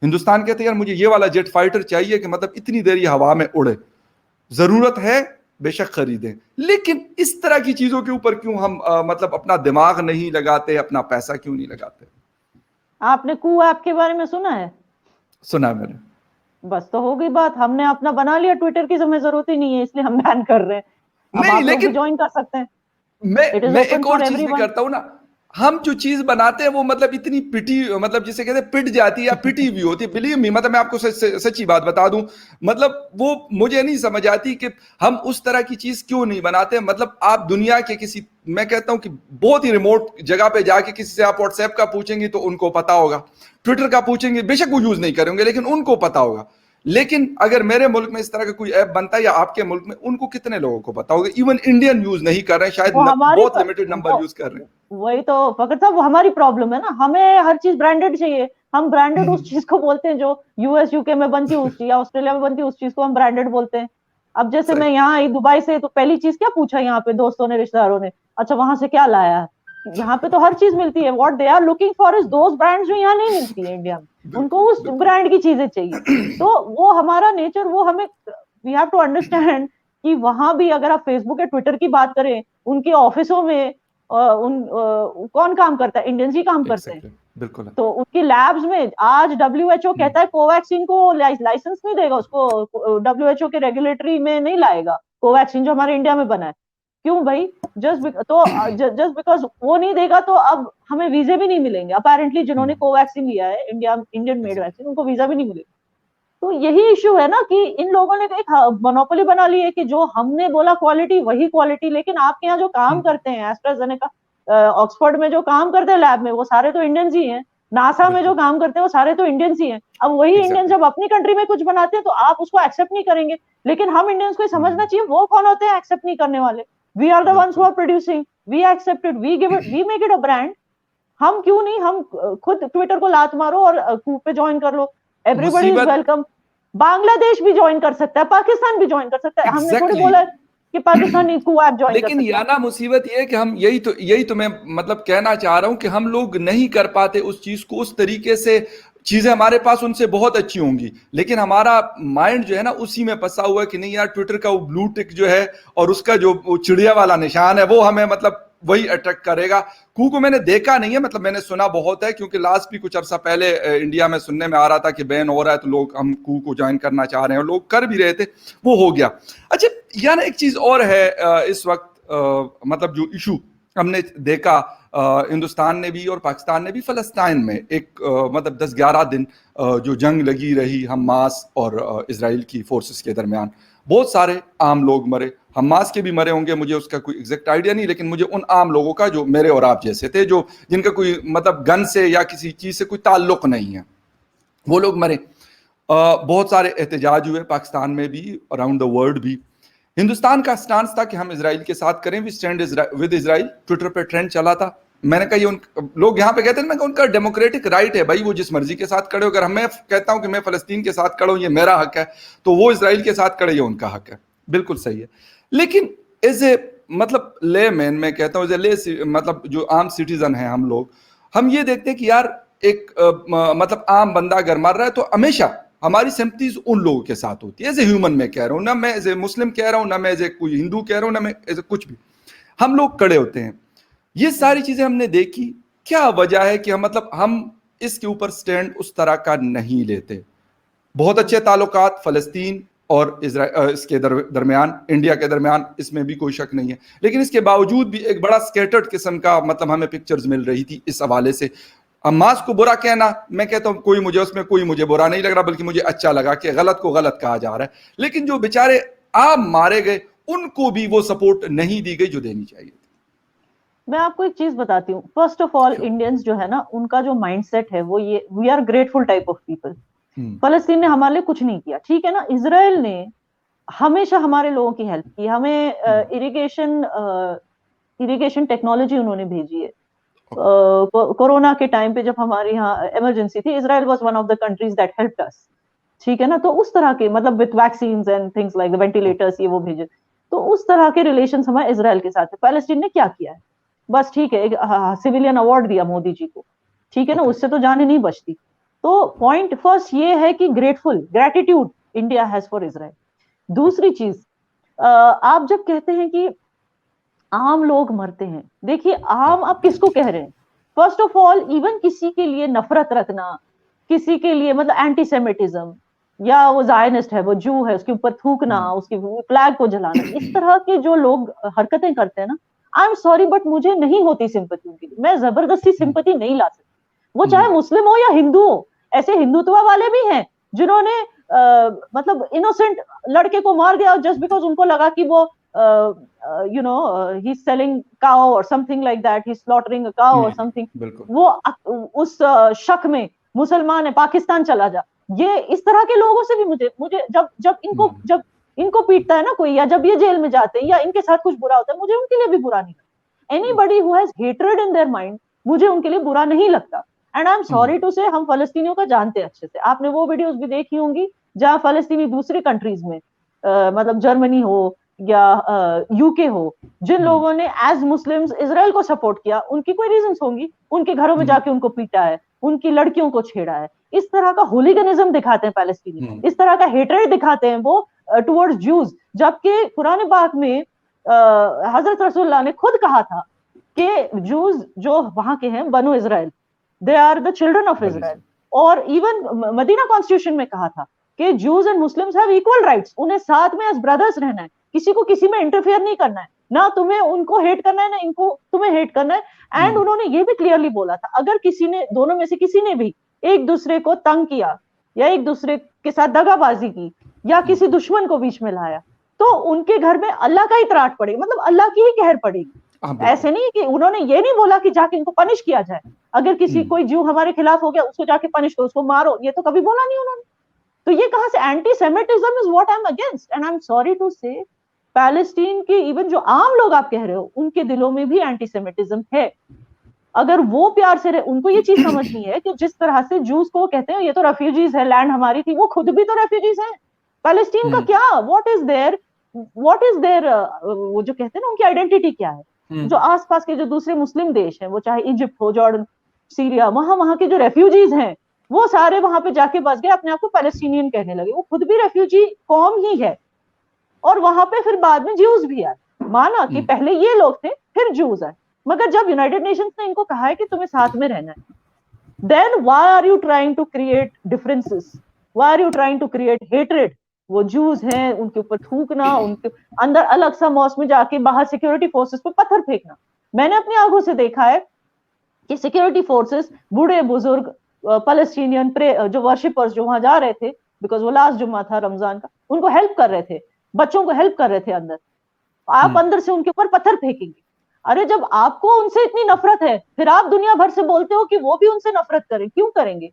Speaker 1: हिंदुस्तान कहते हैं यार मुझे ये वाला जेट फाइटर चाहिए कि मतलब इतनी देर ये हवा में उड़े, जरूरत है बेशक खरीदें। लेकिन इस तरह की चीजों के ऊपर क्यों हम मतलब अपना दिमाग नहीं लगाते, अपना पैसा क्यों नहीं लगाते?
Speaker 2: आपने कू ऐप के बारे में सुना है?
Speaker 1: सुना मैंने।
Speaker 2: बस तो हो गई बात, हमने अपना बना लिया ट्विटर की, हमें जरूरत ही नहीं है इसलिए हम बैन कर रहे हैं। अब
Speaker 1: नहीं
Speaker 2: आप लोग भी
Speaker 1: लेकिन
Speaker 2: ज्वाइन कर सकते हैं, इट इज
Speaker 1: मैं
Speaker 2: ओपन
Speaker 1: एक
Speaker 2: फॉर
Speaker 1: और चीज भी
Speaker 2: एवरीवन।
Speaker 1: करता हूं ना, हम जो चीज बनाते हैं वो मतलब इतनी पिटी, मतलब जिसे कहते हैं पिट जाती है या पिटी भी होती है, बिलीव मी, मतलब मैं आपको सच्ची बात बता दूं, मतलब वो मुझे नहीं समझ आती कि हम उस तरह की चीज क्यों नहीं बनाते। मतलब आप दुनिया के किसी, मैं कहता हूं कि बहुत ही रिमोट जगह पे जाके किसी से आप व्हाट्सएप का पूछेंगे तो उनको पता होगा, ट्विटर का पूछेंगे बेशक वो यूज नहीं करेंगे लेकिन उनको पता होगा। लेकिन अगर मेरे मुल्क में इस तरह का कोई ऐप बनता है या आपके मुल्क में, उनको कितने लोगों को पता होगा? इवन इंडियन यूज नहीं कर रहे हैं, शायद
Speaker 2: वो हमारी
Speaker 1: बहुत लिमिटेड नंबर यूज कर रहे हैं।
Speaker 2: वही तो फकर साहब, वो हमारी प्रॉब्लम है ना, हमें हर चीज ब्रांडेड चाहिए। हम ब्रांडेड उस चीज को बोलते हैं जो यूएस यूके में बनती है, उस चीज, या ऑस्ट्रेलिया में बनती है उस चीज को हम ब्रांडेड बोलते हैं। अब जैसे
Speaker 1: सही।
Speaker 2: मैं यहाँ आई दुबई से, तो पहली चीज क्या पूछा यहाँ पे दोस्तों ने, रिश्तेदारों ने, अच्छा वहां से क्या लाया है? यहाँ पे तो हर चीज मिलती है। What they are looking for is those brands जो यहाँ नहीं मिलती है इंडिया में, उनको
Speaker 1: बिल्कुल
Speaker 2: उस
Speaker 1: बिल्कुल।
Speaker 2: ब्रांड की चीजें चाहिए। तो वो हमारा नेचर, वो हमें, वी हैव टू अंडरस्टैंड कि वहां भी अगर आप फेसबुक या ट्विटर की बात करें, उनके ऑफिसों में कौन काम करता है? इंडियंस ही काम करते हैं।
Speaker 1: एग्जैक्टली, बिल्कुल है।
Speaker 2: तो उनकी लैब्स में आज डब्ल्यूएचओ कहता है कोवैक्सीन को लाइसेंस नहीं देगा, उसको डब्ल्यूएचओ के रेगुलेटरी में नहीं लाएगा कोवैक्सीन जो हमारे इंडिया में बना है। क्यों भाई? जस्ट बिकॉज वो नहीं देगा तो अब हमें वीजे भी नहीं मिलेंगे अपेरेंटली। जिन्होंने कोवैक्सीन लिया है, इंडियन मेड वैक्सीन, उनको वीजा भी नहीं मिलेगा। तो यही इश्यू है ना कि इन लोगों ने एक मोनोपोली बना ली है कि जो हमने बोला क्वालिटी वही क्वालिटी। लेकिन आपके यहाँ जो काम करते हैं एस्ट्राजेनेका ऑक्सफोर्ड में जो काम करते हैं लैब में, वो सारे तो इंडियंस ही हैं। नासा में जो काम करते हैं वो सारे तो इंडियंस ही हैं। अब वही इंडियंस जब अपनी कंट्री में कुछ बनाते हैं तो आप उसको एक्सेप्ट नहीं करेंगे। लेकिन हम इंडियंस को समझना चाहिए वो कौन होते हैं एक्सेप्ट नहीं करने वाले। We are the ones who are producing, we accept it, we give it, we make it a brand. हम क्यों नहीं, हम खुद ट्विटर को लात मारो और कूप पे ज्वाइन कर लो, एवरीबॉडी इज
Speaker 1: मुसीबत
Speaker 2: वेलकम। बांग्लादेश भी ज्वाइन कर सकता है, पाकिस्तान भी ज्वाइन कर सकता है। हमने थोड़ी
Speaker 1: एग्जैक्टली।
Speaker 2: बोला कि पाकिस्तानी कू ऐप ज्वाइन कर
Speaker 1: लेकिन
Speaker 2: सकता है।
Speaker 1: याना मुसीबत ये है कि हम यही तो मैं मतलब कहना चाह रहा हूं कि हम लोग नहीं कर पाते उस चीज को उस तरीके से। चीजें हमारे पास उनसे बहुत अच्छी होंगी लेकिन हमारा माइंड जो है ना उसी में फंसा हुआ है कि नहीं यार ट्विटर का वो ब्लू टिक जो है और उसका जो चिड़िया वाला निशान है वो हमें मतलब वही अट्रैक्ट करेगा। कू को मैंने देखा नहीं है, मतलब मैंने सुना बहुत है, क्योंकि लास्ट भी कुछ अरसा पहले इंडिया में सुनने में आ रहा था कि बैन हो रहा है तो लोग हम कू को ज्वाइन करना चाह रहे हैं और लोग कर भी रहे थे, वो हो गया। अच्छा यार एक चीज और है इस वक्त मतलब जो इशू हमने देखा हिंदुस्तान ने भी और पाकिस्तान ने भी, फलस्तीन में एक मतलब 10-11 दिन जो जंग लगी रही हमास और इजराइल की फोर्सेस के दरमियान, बहुत सारे आम लोग मरे। हमास के भी मरे होंगे, मुझे उसका कोई एग्जैक्ट आइडिया नहीं, लेकिन मुझे उन आम लोगों का जो मेरे और आप जैसे थे, जो जिनका कोई मतलब गन से या किसी चीज से कोई ताल्लुक नहीं है, वो लोग मरे। बहुत सारे एहतजाज हुए पाकिस्तान में भी, अराउंड द वर्ल्ड भी। हिंदुस्तान का स्टांस था कि हम इजराइल के साथ करें, we stand with Israel. Twitter पे ट्रेंड चला था, मैंने कहा ये उन लोग यहाँ पे कहते हैं, मैं उनका डेमोक्रेटिक राइट है भाई, वो जिस मर्जी के साथ खड़े हो। अगर मैं कहता हूं कि मैं फलस्तीन के साथ खड़ा हूं, ये मेरा हक है, तो वो इजराइल के साथ खड़े, ये उनका हक है, बिल्कुल सही है। लेकिन एज ए मतलब ले मैन मैं कहता हूँ, एज ए मतलब जो आम सिटीजन है हम लोग, हम ये देखते हैं कि यार एक मतलब आम बंदा अगर मर रहा है तो हमेशा हमारी सिंपैथीज उन लोगों के साथ होती है। एज ए ह्यूमन मैं कह रहा हूँ, ना मैं एज ए मुस्लिम कह रहा हूँ, ना मैं एज ए कोई हिंदू कह रहा हूँ, ना मैं एज ए कुछ भी, हम लोग खड़े होते हैं। ये सारी चीजें हमने देखी, क्या वजह है कि हम मतलब हम इसके ऊपर स्टैंड उस तरह का नहीं लेते? बहुत अच्छे ताल्लुकात फलस्तीन और इसके दरमियान, इंडिया के दरमियान, इसमें भी कोई शक नहीं है, लेकिन इसके बावजूद भी एक बड़ा स्कैटर्ड किस्म का मतलब हमें पिक्चर्स मिल रही थी इस हवाले से। हमास को बुरा कहना, मैं कहता हूं कोई मुझे बुरा नहीं लग रहा, बल्कि मुझे अच्छा लगा कि गलत को गलत कहा जा रहा है। लेकिन जो बेचारे आम मारे गए उनको भी वो सपोर्ट नहीं दी गई जो देनी चाहिए थी।
Speaker 2: मैं आपको एक चीज बताती हूँ। फर्स्ट ऑफ ऑल इंडियंस जो है ना, उनका जो माइंडसेट है वो ये, we are grateful type of people. फलस्तीन ने हमारे लिए कुछ नहीं किया, ठीक है ना। इजराइल ने हमेशा हमारे लोगों की हेल्प की, हमें इरिगेशन टेक्नोलॉजी उन्होंने भेजी है। कोरोना के टाइम पे जब हमारे यहाँ इमरजेंसी थी, Israel was one of the countries that helped अस, ठीक है ना। तो उस तरह के मतलब with vaccines and things like the ventilators, ये वो भेजे। तो उस तरह के रिलेशंस हमारे इजराइल के साथ है। पैलेस्टीन ने क्या किया है? बस ठीक है, एक सिविलियन अवार्ड दिया मोदी जी को, ठीक है ना, उससे तो जाने नहीं बचती। तो पॉइंट फर्स्ट ये है कि gratitude India has for Israel. दूसरी चीज, आप जब कहते हैं कि आम लोग मरते हैं, देखिए आम आप किसको कह रहे हैं? फर्स्ट ऑफ ऑल, इवन किसी के लिए नफरत रखना, किसी के लिए मतलब एंटीसेमिटिज्म, या वो जायनिस्ट है, वो जू है, उसके ऊपर थूकना, उसकी फ्लैग को जलाना, इस तरह के जो लोग हरकतें करते हैं ना, आई एम सॉरी बट मुझे नहीं होती सिंपैथी उनके लिए। मैं जबरदस्ती सिंपैथी नहीं ला सकती, वो चाहे मुस्लिम हो या हिंदू हो। ऐसे हिंदुत्व वाले भी हैं जिन्होंने मतलब इनोसेंट लड़के को मार दिया जस्ट बिकॉज उनको लगा कि वो he's selling cow or something like that, he's slaughtering a cow or something, वो उस शक में मुसलमान है, पाकिस्तान चला जा। ये इस तरह के लोगों से भी मुझे जब इनको पीटता है ना कोई, या जब ये जेल में जाते हैं या इनके साथ कुछ बुरा होता है, मुझे उनके लिए भी बुरा नहीं लगता। Anybody who has hatred in their mind, मुझे उनके लिए बुरा नहीं लगता। And I am sorry to say, हम फलस्तीनियों का जानते हैं अच्छे से। आपने वो वीडियोस भी देखी होंगी जहां फलस्तीनी दूसरे कंट्रीज में मतलब जर्मनी हो या यूके हो, जिन लोगों ने एज मुस्लिम्स इजराइल को सपोर्ट किया, उनकी कोई रीजंस होंगी, उनके घरों में जाके उनको पीटा है, उनकी लड़कियों को छेड़ा है। इस तरह का होलीगनिज्म दिखाते हैं पैलेस्टीनी, इस तरह का हेट्रेड दिखाते हैं वो टुवर्ड्स ज्यूज। जबकि कुरान पाक में हजरत रसूलुल्लाह ने खुद कहा था कि ज्यूज जो वहां के हैं, बनु Israel, they are the children of Israel. और इवन मदीना कॉन्स्टिट्यूशन में कहा था कि Jews and Muslims have equal rights, उन्हें साथ में एज ब्रदर्स रहना है, किसी को किसी में इंटरफेयर नहीं करना है, ना तुम्हें उनको हेट करना है ना इनको तुम्हें हेट करना है। एंड उन्होंने ये भी क्लियरली बोला था, अगर किसी ने, दोनों में से किसी ने भी एक दूसरे को तंग किया या एक दूसरे के साथ दगाबाजी की या किसी दुश्मन को बीच में लाया, तो उनके घर में अल्लाह का ही त्राट पड़ेगी, मतलब अल्लाह की ही कहर पड़ेगी। ऐसे नहीं कि उन्होंने ये नहीं बोला कि जाके इनको पनिश किया जाए, अगर किसी कोई ज्यू हमारे खिलाफ हो गया उसको जाके पनिश करो, उसको मारो, ये तो कभी बोला नहीं उन्होंने। तो ये कहां से? Anti semitism is what I am against, and I am sorry to say Palestine के इवन जो आम लोग आप कह रहे हो, उनके दिलों में भी एंटी सेमिटिज्म है। अगर वो प्यार से रहे, उनको ये चीज समझनी है कि जिस तरह से जूस को कहते हैं ये तो रेफ्यूजीज है, लैंड हमारी थी, वो खुद भी तो रेफ्यूजीज हैं। पैलेस्टीन का क्या, व्हाट इज देयर वो जो कहते हैं ना, उनकी आइडेंटिटी क्या है? जो आसपास के जो दूसरे मुस्लिम देश हैं, वो चाहे इजिप्ट हो, जॉर्डन, सीरिया, वहां के जो रेफ्यूजीज हैं, वो सारे वहां पे जाके बस गए, अपने आप को पैलेस्टीनियन कहने लगे। वो खुद भी रेफ्यूजी कौम ही है, और वहां पे फिर बाद में ज्यूज भी आए। माना कि पहले ये लोग थे, फिर ज्यूज आए, मगर जब यूनाइटेड नेशंस ने इनको कहा है कि तुम्हें साथ में रहना है, then why are you trying to create differences, why are you trying to create hatred? वो ज्यूज हैं, उनके ऊपर थूकना, उनके अंदर अलग सा मॉस्क में जाके बाहर सिक्योरिटी फोर्सेस पे पत्थर फेंकना। मैंने अपनी आंखों से देखा है कि सिक्योरिटी फोर्सेस बूढ़े बुजुर्ग पैलेस्टीनियन जो वर्शिपर्स जो वहां जा रहे थे, बिकॉज वो लास्ट जुम्मा था रमजान का, उनको हेल्प कर रहे थे, बच्चों को हेल्प कर रहे थे अंदर। आप अंदर से उनके ऊपर पत्थर फेंकेंगे? अरे जब आपको उनसे इतनी नफरत है, फिर आप दुनिया भर से बोलते हो कि वो भी उनसे नफरत करें, क्यों करेंगे?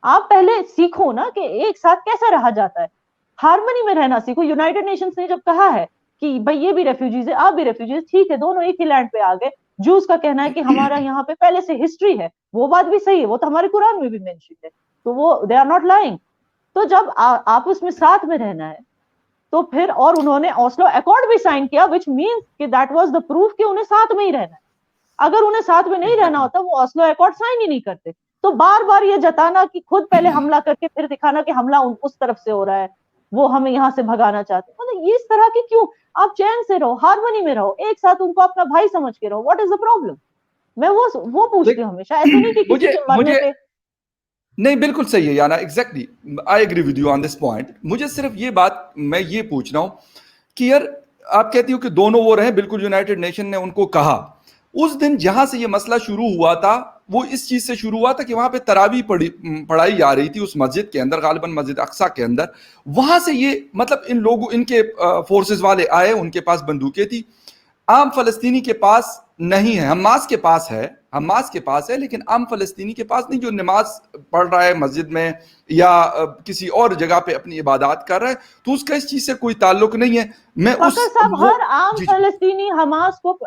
Speaker 2: आप पहले सीखो ना कि एक साथ कैसे रहा जाता है, हार्मनी में रहना सीखो। यूनाइटेड नेशंस ने जब कहा है कि भाई ये भी रेफ्यूजीज है, आप भी रेफ्यूजीज, ठीक है, दोनों एक ही लैंड पे आ गए। जूस का कहना है कि हमारा यहाँ पे पहले से हिस्ट्री है, वो बात भी सही है, वो तो हमारे कुरान में भी मेंशन है, तो वो दे आर नॉट लाइंग। तो जब आप उसमें साथ में रहना है, तो फिर, और उन्होंने ऑस्लो अकॉर्ड भी साइन किया, विच मीन्स कि दैट वाज द प्रूफ कि उन्हें साथ में ही रहना है। अगर उन्हें साथ में नहीं रहना होता, वो ऑस्लो अकॉर्ड साइन ही नहीं करते। तो बार बार ये जताना कि खुद पहले हमला करके फिर दिखाना कि हमला उस तरफ से हो रहा है, वो हमें यहाँ से भगाना चाहते हैं, मतलब ये इस तरह की क्यों? आप चैन से रहो, हार्मनी में रहो, एक साथ उनको अपना भाई समझ के रहो। What is the problem? मैं वो पूछती हूँ हमेशा, ऐसे नहीं कि किसी के मरने पे।
Speaker 1: नहीं, बिल्कुल सही है Yana, exactly, I agree with you on this point. मुझे सिर्फ ये बात, मैं ये पूछ रहा हूं कि यार आप कहती हो कि दोनों वो रहे, बिल्कुल यूनाइटेड नेशन ने उनको कहा, उस दिन जहां से ये मसला शुरू हुआ था वो इस चीज से शुरू हुआ था कि वहां पे तरावी पढ़ाई जा रही थी उस मस्जिद के अंदर, गालिबन मस्जिद अक्सा के अंदर। वहां से ये मतलब इन लोगों, इनके फोर्सेस वाले आए, उनके पास बंदूकें थी। आम फलस्तीनी के पास नहीं है, हमास के पास है, हमास के पास है, लेकिन आम फलस्तीनी के पास नहीं, जो नमाज पढ़ रहा है मस्जिद में या किसी और जगह पे अपनी इबादत कर रहा है, तो उसका इस चीज से कोई ताल्लुक नहीं है। मैं उस
Speaker 2: साहब, हर आम फलस्तीनी हमास को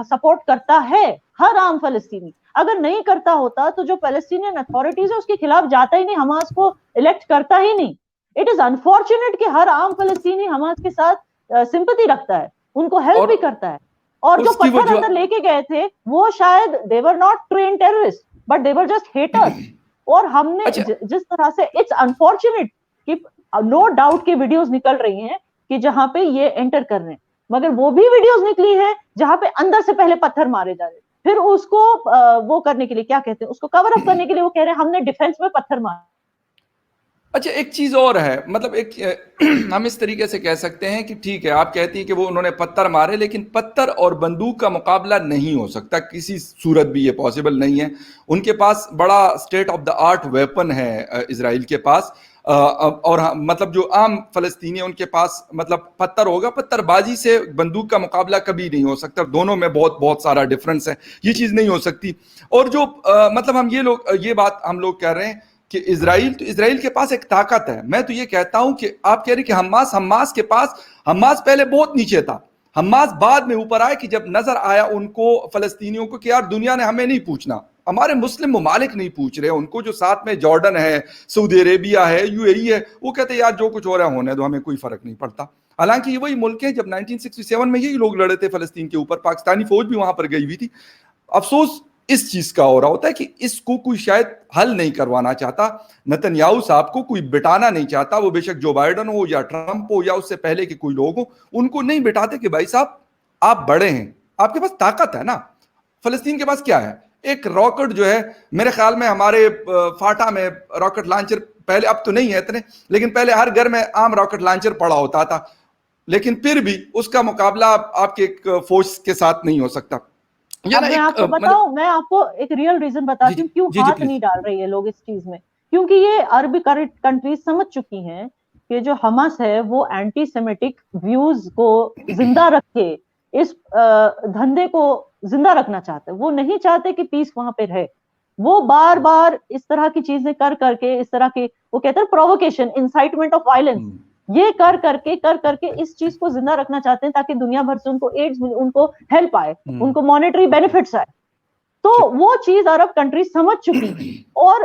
Speaker 2: सपोर्ट करता है, हर आम फलस्तीनी। अगर नहीं करता होता तो जो पैलेस्टीनियन अथॉरिटीज है उसके खिलाफ जाता ही नहीं, हमास को इलेक्ट करता ही नहीं। इट इज अनफॉर्चुनेट कि हर आम फलस्तीनी हमास के साथ सिंपैथी रखता है, उनको हेल्प भी करता है। और जो पत्थर अंदर लेके गए थे वो शायद they were not train terrorist, but they were just haters. और हमने जिस तरह से, इट्स अनफॉर्चुनेट कि नो डाउट की वीडियोस निकल रही हैं कि जहां पे ये एंटर कर रहे हैं, मगर वो भी वीडियोस निकली है जहां पे अंदर से पहले पत्थर मारे जा रहे हैं, फिर उसको वो करने के लिए, क्या कहते हैं उसको, कवर अप करने के लिए वो कह रहे हैं हमने डिफेंस में पत्थर मारे।
Speaker 1: अच्छा, एक चीज और है, मतलब एक हम इस तरीके से कह सकते हैं कि ठीक है, आप कहती हैं कि वो उन्होंने पत्थर मारे, लेकिन पत्थर और बंदूक का मुकाबला नहीं हो सकता, किसी सूरत भी ये पॉसिबल नहीं है। उनके पास बड़ा state of the art weapon है इजराइल के पास, और मतलब जो आम फलस्तीनी है उनके पास मतलब पत्थर होगा, पत्थरबाजी से बंदूक का मुकाबला कभी नहीं हो सकता। दोनों में बहुत बहुत सारा डिफरेंस है, ये चीज नहीं हो सकती। और जो मतलब हम ये बात हम लोग कह रहे हैं कि इजराइल के पास एक ताकत है। मैं तो ये कहता हूं कि आप कह रहे कि हमास के पास, हमास पहले बहुत नीचे था, हमास बाद में ऊपर आया कि जब नजर आया उनको फलस्तीनियों को कि यार दुनिया ने हमें नहीं पूछना, हमारे मुस्लिम ममालिक नहीं पूछ रहे उनको, जो साथ में जॉर्डन है, सऊदी अरेबिया है, यूएई है, वो कहते हैं यार जो कुछ हो रहा है होने दो, हमें कोई फर्क नहीं पड़ता। हालांकि ये वही मुल्क है, जब 1967 में यही लोग लड़े थे फलस्तीन के ऊपर, पाकिस्तानी फौज भी वहां पर गई हुई थी। अफसोस इस चीज का हो रहा होता है कि इसको कोई शायद हल नहीं करवाना चाहता, नेतन्याहू साहब को कोई बिठाना नहीं चाहता, वो बेशक जो बाइडन हो या ट्रंप हो या उससे पहले के कोई लोग हो, उनको नहीं बिठाते कि भाई साहब आप बड़े हैं, आपके पास ताकत है ना। फलस्तीन के पास क्या है, एक रॉकेट जो है, मेरे ख्याल में हमारे फाटा में रॉकेट लॉन्चर पहले, अब तो नहीं है इतने, लेकिन पहले हर घर में आम रॉकेट लॉन्चर पड़ा होता था, लेकिन फिर भी उसका मुकाबला आपके एक फोर्स के साथ नहीं हो सकता।
Speaker 2: मैं आपको बताऊं, मैं आपको एक रियल रीजन बताती हूँ क्यों हाथ नहीं डाल रही है लोग इस चीज में। क्योंकि ये अरब कंट्रीज समझ चुकी हैं कि जो हमास है वो एंटी सेमेटिक व्यूज को जिंदा रखे, इस धंधे को जिंदा रखना चाहते हैं। वो नहीं चाहते कि पीस वहां पे रहे। वो बार बार इस तरह की चीजें कर करके, इस तरह के, वो कहते हैं प्रोवोकेशन, इंसाइटमेंट ऑफ वायलेंस, ये कर करके इस चीज को जिंदा रखना चाहते हैं ताकि दुनिया भर से उनको एड्स, उनको हेल्प आए, उनको मॉनेटरी बेनिफिट्स आए। तो वो चीज अरब कंट्री समझ चुकी है। और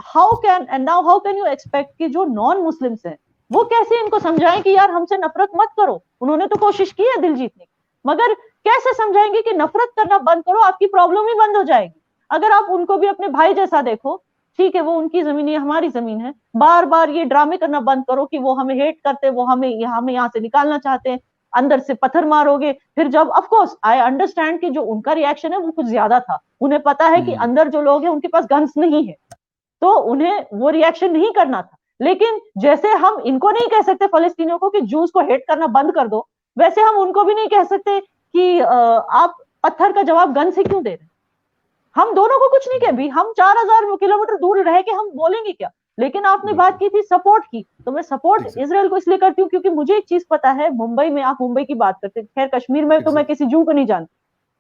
Speaker 2: हाउ कैन यू एक्सपेक्ट कि जो नॉन मुस्लिम्स हैं वो कैसे इनको समझाएं कि यार हमसे नफरत मत करो। उन्होंने तो कोशिश की है दिल जीतने की, मगर कैसे समझाएंगे कि नफरत करना बंद करो, आपकी प्रॉब्लम ही बंद हो जाएगी। अगर आप उनको भी अपने भाई जैसा देखो, ठीक है वो उनकी जमीन है, हमारी जमीन है, बार बार ये ड्रामे करना बंद करो कि वो हमें हेट करते, वो हमें यहाँ से निकालना चाहते हैं, अंदर से पत्थर मारोगे। फिर जब, ऑफ कोर्स आई अंडरस्टैंड कि जो उनका रिएक्शन है वो कुछ ज्यादा था, उन्हें पता है कि अंदर जो लोग हैं उनके पास गन्स नहीं है, तो उन्हें वो रिएक्शन नहीं करना था। लेकिन जैसे हम इनको नहीं कह सकते फलस्तीनियों को कि जूस को हेट करना बंद कर दो, वैसे हम उनको भी नहीं कह सकते कि आप पत्थर का जवाब गन से क्यों दे रहे हैं। हम दोनों को कुछ नहीं कह भी, हम 4000 किलोमीटर दूर रह के हम बोलेंगे क्या। लेकिन आपने बात की थी सपोर्ट की, तो मैं सपोर्ट इसराइल को इसलिए करती हूँ क्योंकि मुझे एक चीज पता है, मुंबई में, आप मुंबई की बात करते, खैर कश्मीर में तो मैं किसी जू को नहीं जानती,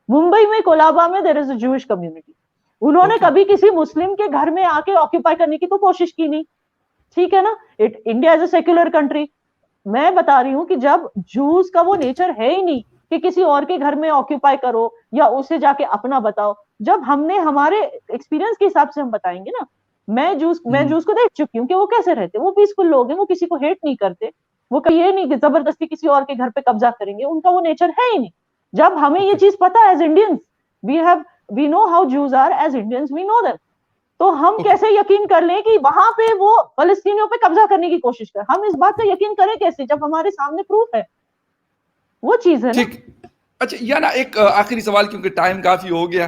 Speaker 2: मुंबई में कोलाबा में there is a Jewish community. उन्होंने कभी किसी मुस्लिम के घर में आके ऑक्यूपाई करने की तो कोशिश की नहीं, ठीक है ना। India is a secular country. मैं बता रही हूँ कि जब जूस का वो नेचर है ही नहीं कि किसी और के घर में ऑक्यूपाई करो या उसे जाके अपना बताओ। जब हमने हमारे एक्सपीरियंस के हिसाब से हम बताएंगे ना, मैं जूस को देख चुकी हूँ कि वो कैसे रहते, वो पीसफुल लोग हैं, वो किसी को हेट नहीं करते, वो कभी ये नहीं कि जबरदस्ती किसी और के घर पे कब्जा करेंगे, उनका वो नेचर है ही नहीं। जब हमें ये चीज पता है as Indians, we know how Jews are, as Indians we know them, तो हम कैसे यकीन कर लें कि वहां पे वो फलस्तीनियों पे कब्जा करने की कोशिश कर, हम इस बात का यकीन करें कैसे जब हमारे सामने प्रूफ है। वो चीज है ना।
Speaker 1: अच्छा, या ना एक आखिरी सवाल, क्योंकि टाइम काफी हो गया,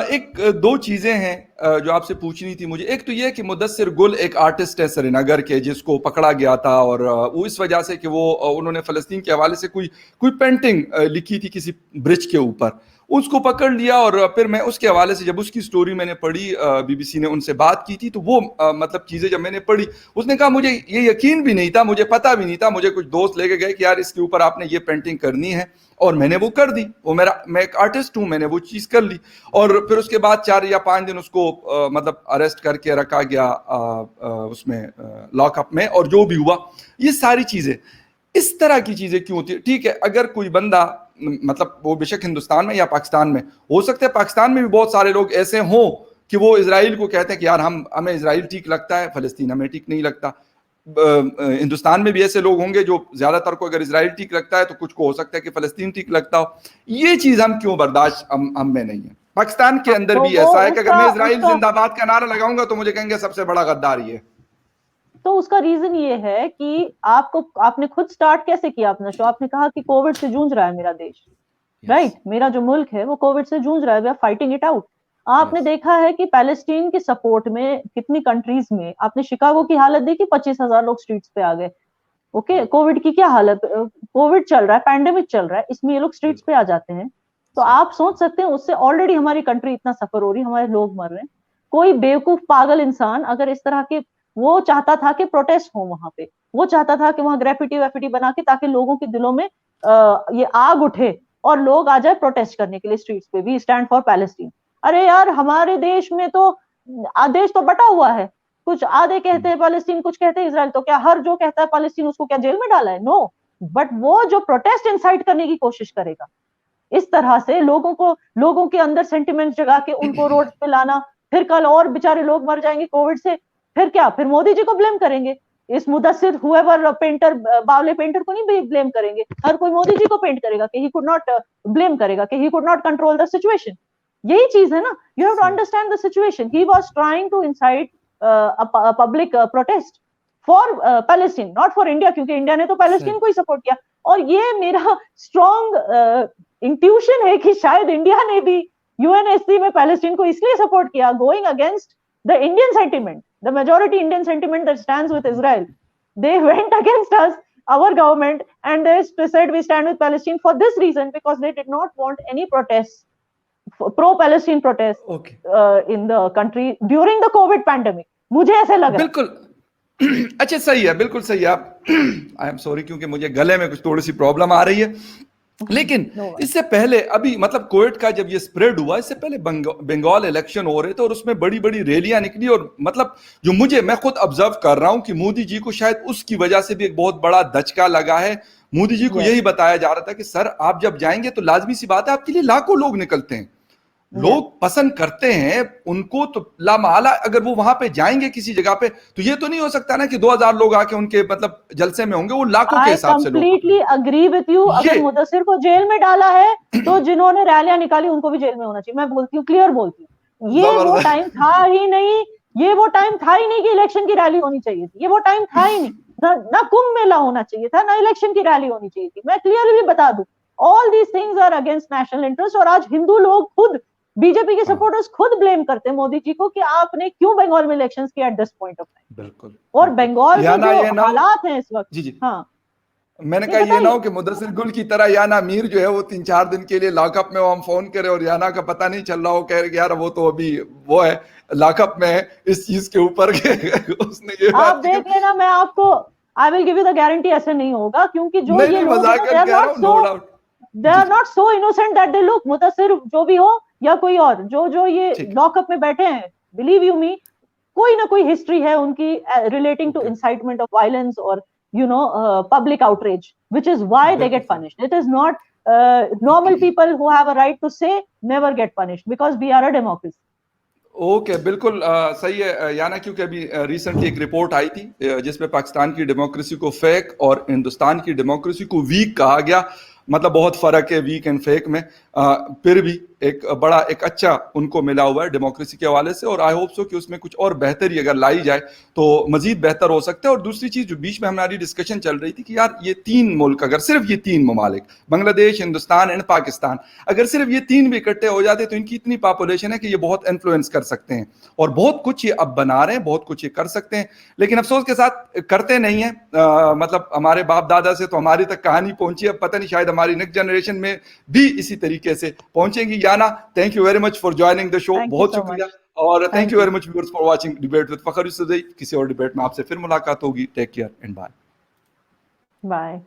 Speaker 1: एक दो चीजें हैं जो आपसे पूछनी थी मुझे। एक तो ये कि मुदस्सिर गुल एक आर्टिस्ट है श्रीनगर के, जिसको पकड़ा गया था, और वो इस वजह से कि वो उन्होंने फलस्तीन के हवाले से कोई पेंटिंग लिखी थी किसी ब्रिज के ऊपर, उसको पकड़ लिया। और फिर मैं उसके हवाले से जब उसकी स्टोरी मैंने पढ़ी, बीबीसी ने उनसे बात की थी, तो वो मतलब चीज़ें जब मैंने पढ़ी, उसने कहा मुझे ये यकीन भी नहीं था, मुझे पता भी नहीं था, मुझे कुछ दोस्त लेके गए कि यार इसके ऊपर आपने ये पेंटिंग करनी है, और मैंने वो कर दी। मैं एक आर्टिस्ट हूँ, मैंने वो चीज़ कर ली। और फिर उसके बाद 4 या 5 दिन उसको मतलब अरेस्ट करके रखा गया उसमें लॉकअप में, और जो भी हुआ ये सारी चीज़ें, इस तरह की चीजें क्यों होती है? ठीक है, अगर कोई बंदा मतलब वो बेशक हिंदुस्तान में या पाकिस्तान में, हो सकता है पाकिस्तान में भी बहुत सारे लोग ऐसे हों कि वो इजराइल को कहते हैं कि यार हमें इजराइल ठीक लगता है, फलस्तीन हमें ठीक नहीं लगता। हिंदुस्तान में भी ऐसे लोग होंगे जो ज्यादातर को अगर इजराइल ठीक लगता है तो कुछ को हो सकता है कि फलस्तीन ठीक लगता हो। ये चीज हम क्यों बर्दाश्त हम में नहीं है? पाकिस्तान के अंदर
Speaker 2: तो
Speaker 1: भी
Speaker 2: वो
Speaker 1: ऐसा है कि अगर मैं इजराइल
Speaker 2: उसका
Speaker 1: जिंदाबाद का नारा लगाऊंगा तो मुझे कहेंगे सबसे बड़ा गद्दार ये है।
Speaker 2: तो उसका रीजन ये है कि आपने खुद स्टार्ट कैसे किया अपना शो? आपने कहा कि कोविड से जूझ रहा है मेरा देश, राइट? मेरा जो मुल्क है वो कोविड से जूझ रहा है, we are fighting it out. आपने देखा है कि पैलेस्टीन के सपोर्ट में कितनी कंट्रीज में, आपने शिकागो की हालत देखी, 25,000 लोग स्ट्रीट्स पे आ गए। ओके, कोविड की क्या हालत, कोविड चल रहा है, पैंडेमिक चल रहा है, इसमें ये लोग स्ट्रीट्स पे आ जाते हैं। तो आप सोच सकते हैं उससे ऑलरेडी हमारी कंट्री इतना सफर हो रही है, हमारे लोग मर रहे हैं। कोई बेवकूफ पागल इंसान अगर इस तरह के, वो चाहता था कि प्रोटेस्ट हो वहां पे, वो चाहता था कि वहां ग्रेफिटी वेफिटी बना के ताकि लोगों के दिलों में ये आग उठे और लोग आ जाए प्रोटेस्ट करने के लिए स्ट्रीट्स पे, वी स्टैंड फॉर पैलेस्टीन। अरे यार, हमारे देश में तो देश तो बटा हुआ है, कुछ आधे कहते हैं पैलेस्टीन, कुछ कहते हैं इसराइल। तो क्या हर जो कहता है पैलेस्टीन उसको क्या जेल में डाला है? नो। बट वो जो प्रोटेस्ट इंसाइट करने की कोशिश करेगा इस तरह से, लोगों के अंदर सेंटिमेंट जगा के उनको रोड पे लाना, फिर कल और बेचारे लोग मर जाएंगे कोविड से, फिर क्या, फिर मोदी जी को ब्लेम करेंगे? इस मुदस्सिर हुएवर पेंटर, बावले पेंटर को नहीं ब्लेम करेंगे, हर कोई मोदी जी को पेंट करेगा कि ही कुड नॉट ब्लेम करेगा कि he could not control the situation. यही चीज है ना, you have to understand the situation. He was trying to incite public protest for Palestine, not for India, क्योंकि इंडिया ने तो पैलेस्टीन को ही सपोर्ट किया। और ये मेरा स्ट्रॉन्ग इंट्यूशन है कि शायद इंडिया ने भी यूएनएससी में पैलेस्टीन को इसलिए सपोर्ट किया, going against the Indian sentiment, the majority Indian sentiment that stands with Israel. They went against us, our government, and they said we stand with Palestine for this reason, because they did not want any protests, pro-Palestine protests in the country during the COVID pandemic. मुझे ऐसे लग रहा है।
Speaker 1: बिल्कुल अच्छा, सही है, बिल्कुल सही है। आप आई एम सॉरी क्योंकि मुझे गले में कुछ थोड़ी सी प्रॉब्लम आ रही है। लेकिन इससे पहले अभी मतलब कोविड का जब ये स्प्रेड हुआ, इससे पहले बंगाल इलेक्शन हो रहे थे और उसमें बड़ी बड़ी रैलियां निकली। और मतलब जो मैं खुद ऑब्जर्व कर रहा हूं कि मोदी जी को शायद उसकी वजह से भी एक बहुत बड़ा धचका लगा है। मोदी जी को यही बताया जा रहा था कि सर आप जब जाएंगे तो लाजमी सी बात है आपके लिए लाखों लोग निकलते हैं, लोग पसंद करते हैं उनको, तो लामहला अगर वो वहां पे जाएंगे किसी जगह पे, तो ये तो नहीं हो सकता ना कि 2000 लोग आके उनके मतलब जलसे में होंगे, वो लाखों के हिसाब से लोग।
Speaker 2: Completely agree with you. अगर मुदस्सिर को जेल में डाला है तो जिन्होंने रैलियां निकाली उनको भी जेल में होना चाहिए। मैं बोलती हूँ, क्लियर बोलती हूँ, ये वो टाइम था ही नहीं, ये वो टाइम था ही नहीं कि इलेक्शन की रैली होनी चाहिए थी, ये वो टाइम था ही नहीं। ना कुंभ मेला होना चाहिए था, ना इलेक्शन की रैली होनी चाहिए थी। मैं क्लियरली बता दूं, all these things are against national interest. और आज हिंदू लोग खुद, बीजेपी के सपोर्टर्स खुद ब्लेम करते हैं मोदी जी को कि आपने क्यों बंगाल में इलेक्शंस किया at this point of time. बिल्कुल। और बंगाल में जो हालात हैं इस वक्त,
Speaker 1: जी
Speaker 2: हाँ,
Speaker 1: मैंने कहा ये ना हो कि मुदस्सिर गुल की तरह याना मीर जो है वो 3-4 दिन के लिए लॉकअप में, वो हम फोन करें और याना का पता नहीं चल रहा हो, कह रहे यार वो तो अभी वो है लॉकअप में है इस चीज के ऊपर उसने ये
Speaker 2: आप देख लेना, मैं आपको I will give you the guarantee ऐसे नहीं होगा, क्योंकि जो ये लोग they are not so innocent that they look. Mudassir जो भी हो या कोई और जो ये लॉकअप में बैठे हैं, बिलीव यू मी, कोई ना कोई हिस्ट्री है उनकी relating to incitement of violence और public outrage, which is why they get punished. It is not normal people who have a right to say never get punished, because we are a democracy.
Speaker 1: Okay बिल्कुल सही है याना, क्योंकि अभी रिसेंटली एक रिपोर्ट आई थी जिसमें पाकिस्तान की डेमोक्रेसी को फेक और हिंदुस्तान की डेमोक्रेसी को वीक कहा गया। मतलब बहुत फर्क है वीक एंड फेक में, फिर भी एक बड़ा एक अच्छा उनको मिला हुआ है डेमोक्रेसी के हवाले से। और आई होप सो कि उसमें कुछ और बेहतरी अगर लाई जाए तो मजीद बेहतर हो सकता है। और दूसरी चीज जो बीच में हमारी डिस्कशन चल रही थी कि यार ये 3 मुल्क, अगर सिर्फ ये 3 ममालिक, बांग्लादेश, हिंदुस्तान एंड पाकिस्तान, अगर सिर्फ ये 3 भी इकट्ठे हो जाते तो इनकी इतनी पॉपुलेशन है कि ये बहुत इन्फ्लुएंस कर सकते हैं और बहुत कुछ ये अब बना रहे हैं, बहुत कुछ ये कर सकते हैं। लेकिन अफसोस के साथ करते नहीं है। मतलब हमारे बाप दादा से तो हमारी तक कहानी पहुंची, अब पता नहीं शायद हमारी नेक्स्ट जनरेशन में भी इसी तरीके तरीके से पहुंचेंगी। Yana, thank you very much for joining the show,
Speaker 2: Thank you
Speaker 1: बहुत
Speaker 2: so
Speaker 1: शुक्रिया।
Speaker 2: much.
Speaker 1: और thank
Speaker 2: Thank
Speaker 1: you
Speaker 2: you.
Speaker 1: Very much viewers for watching debate with Fakhar Yousafzai. किसी और डिबेट में आपसे फिर मुलाकात होगी। Take care and bye.
Speaker 2: Bye.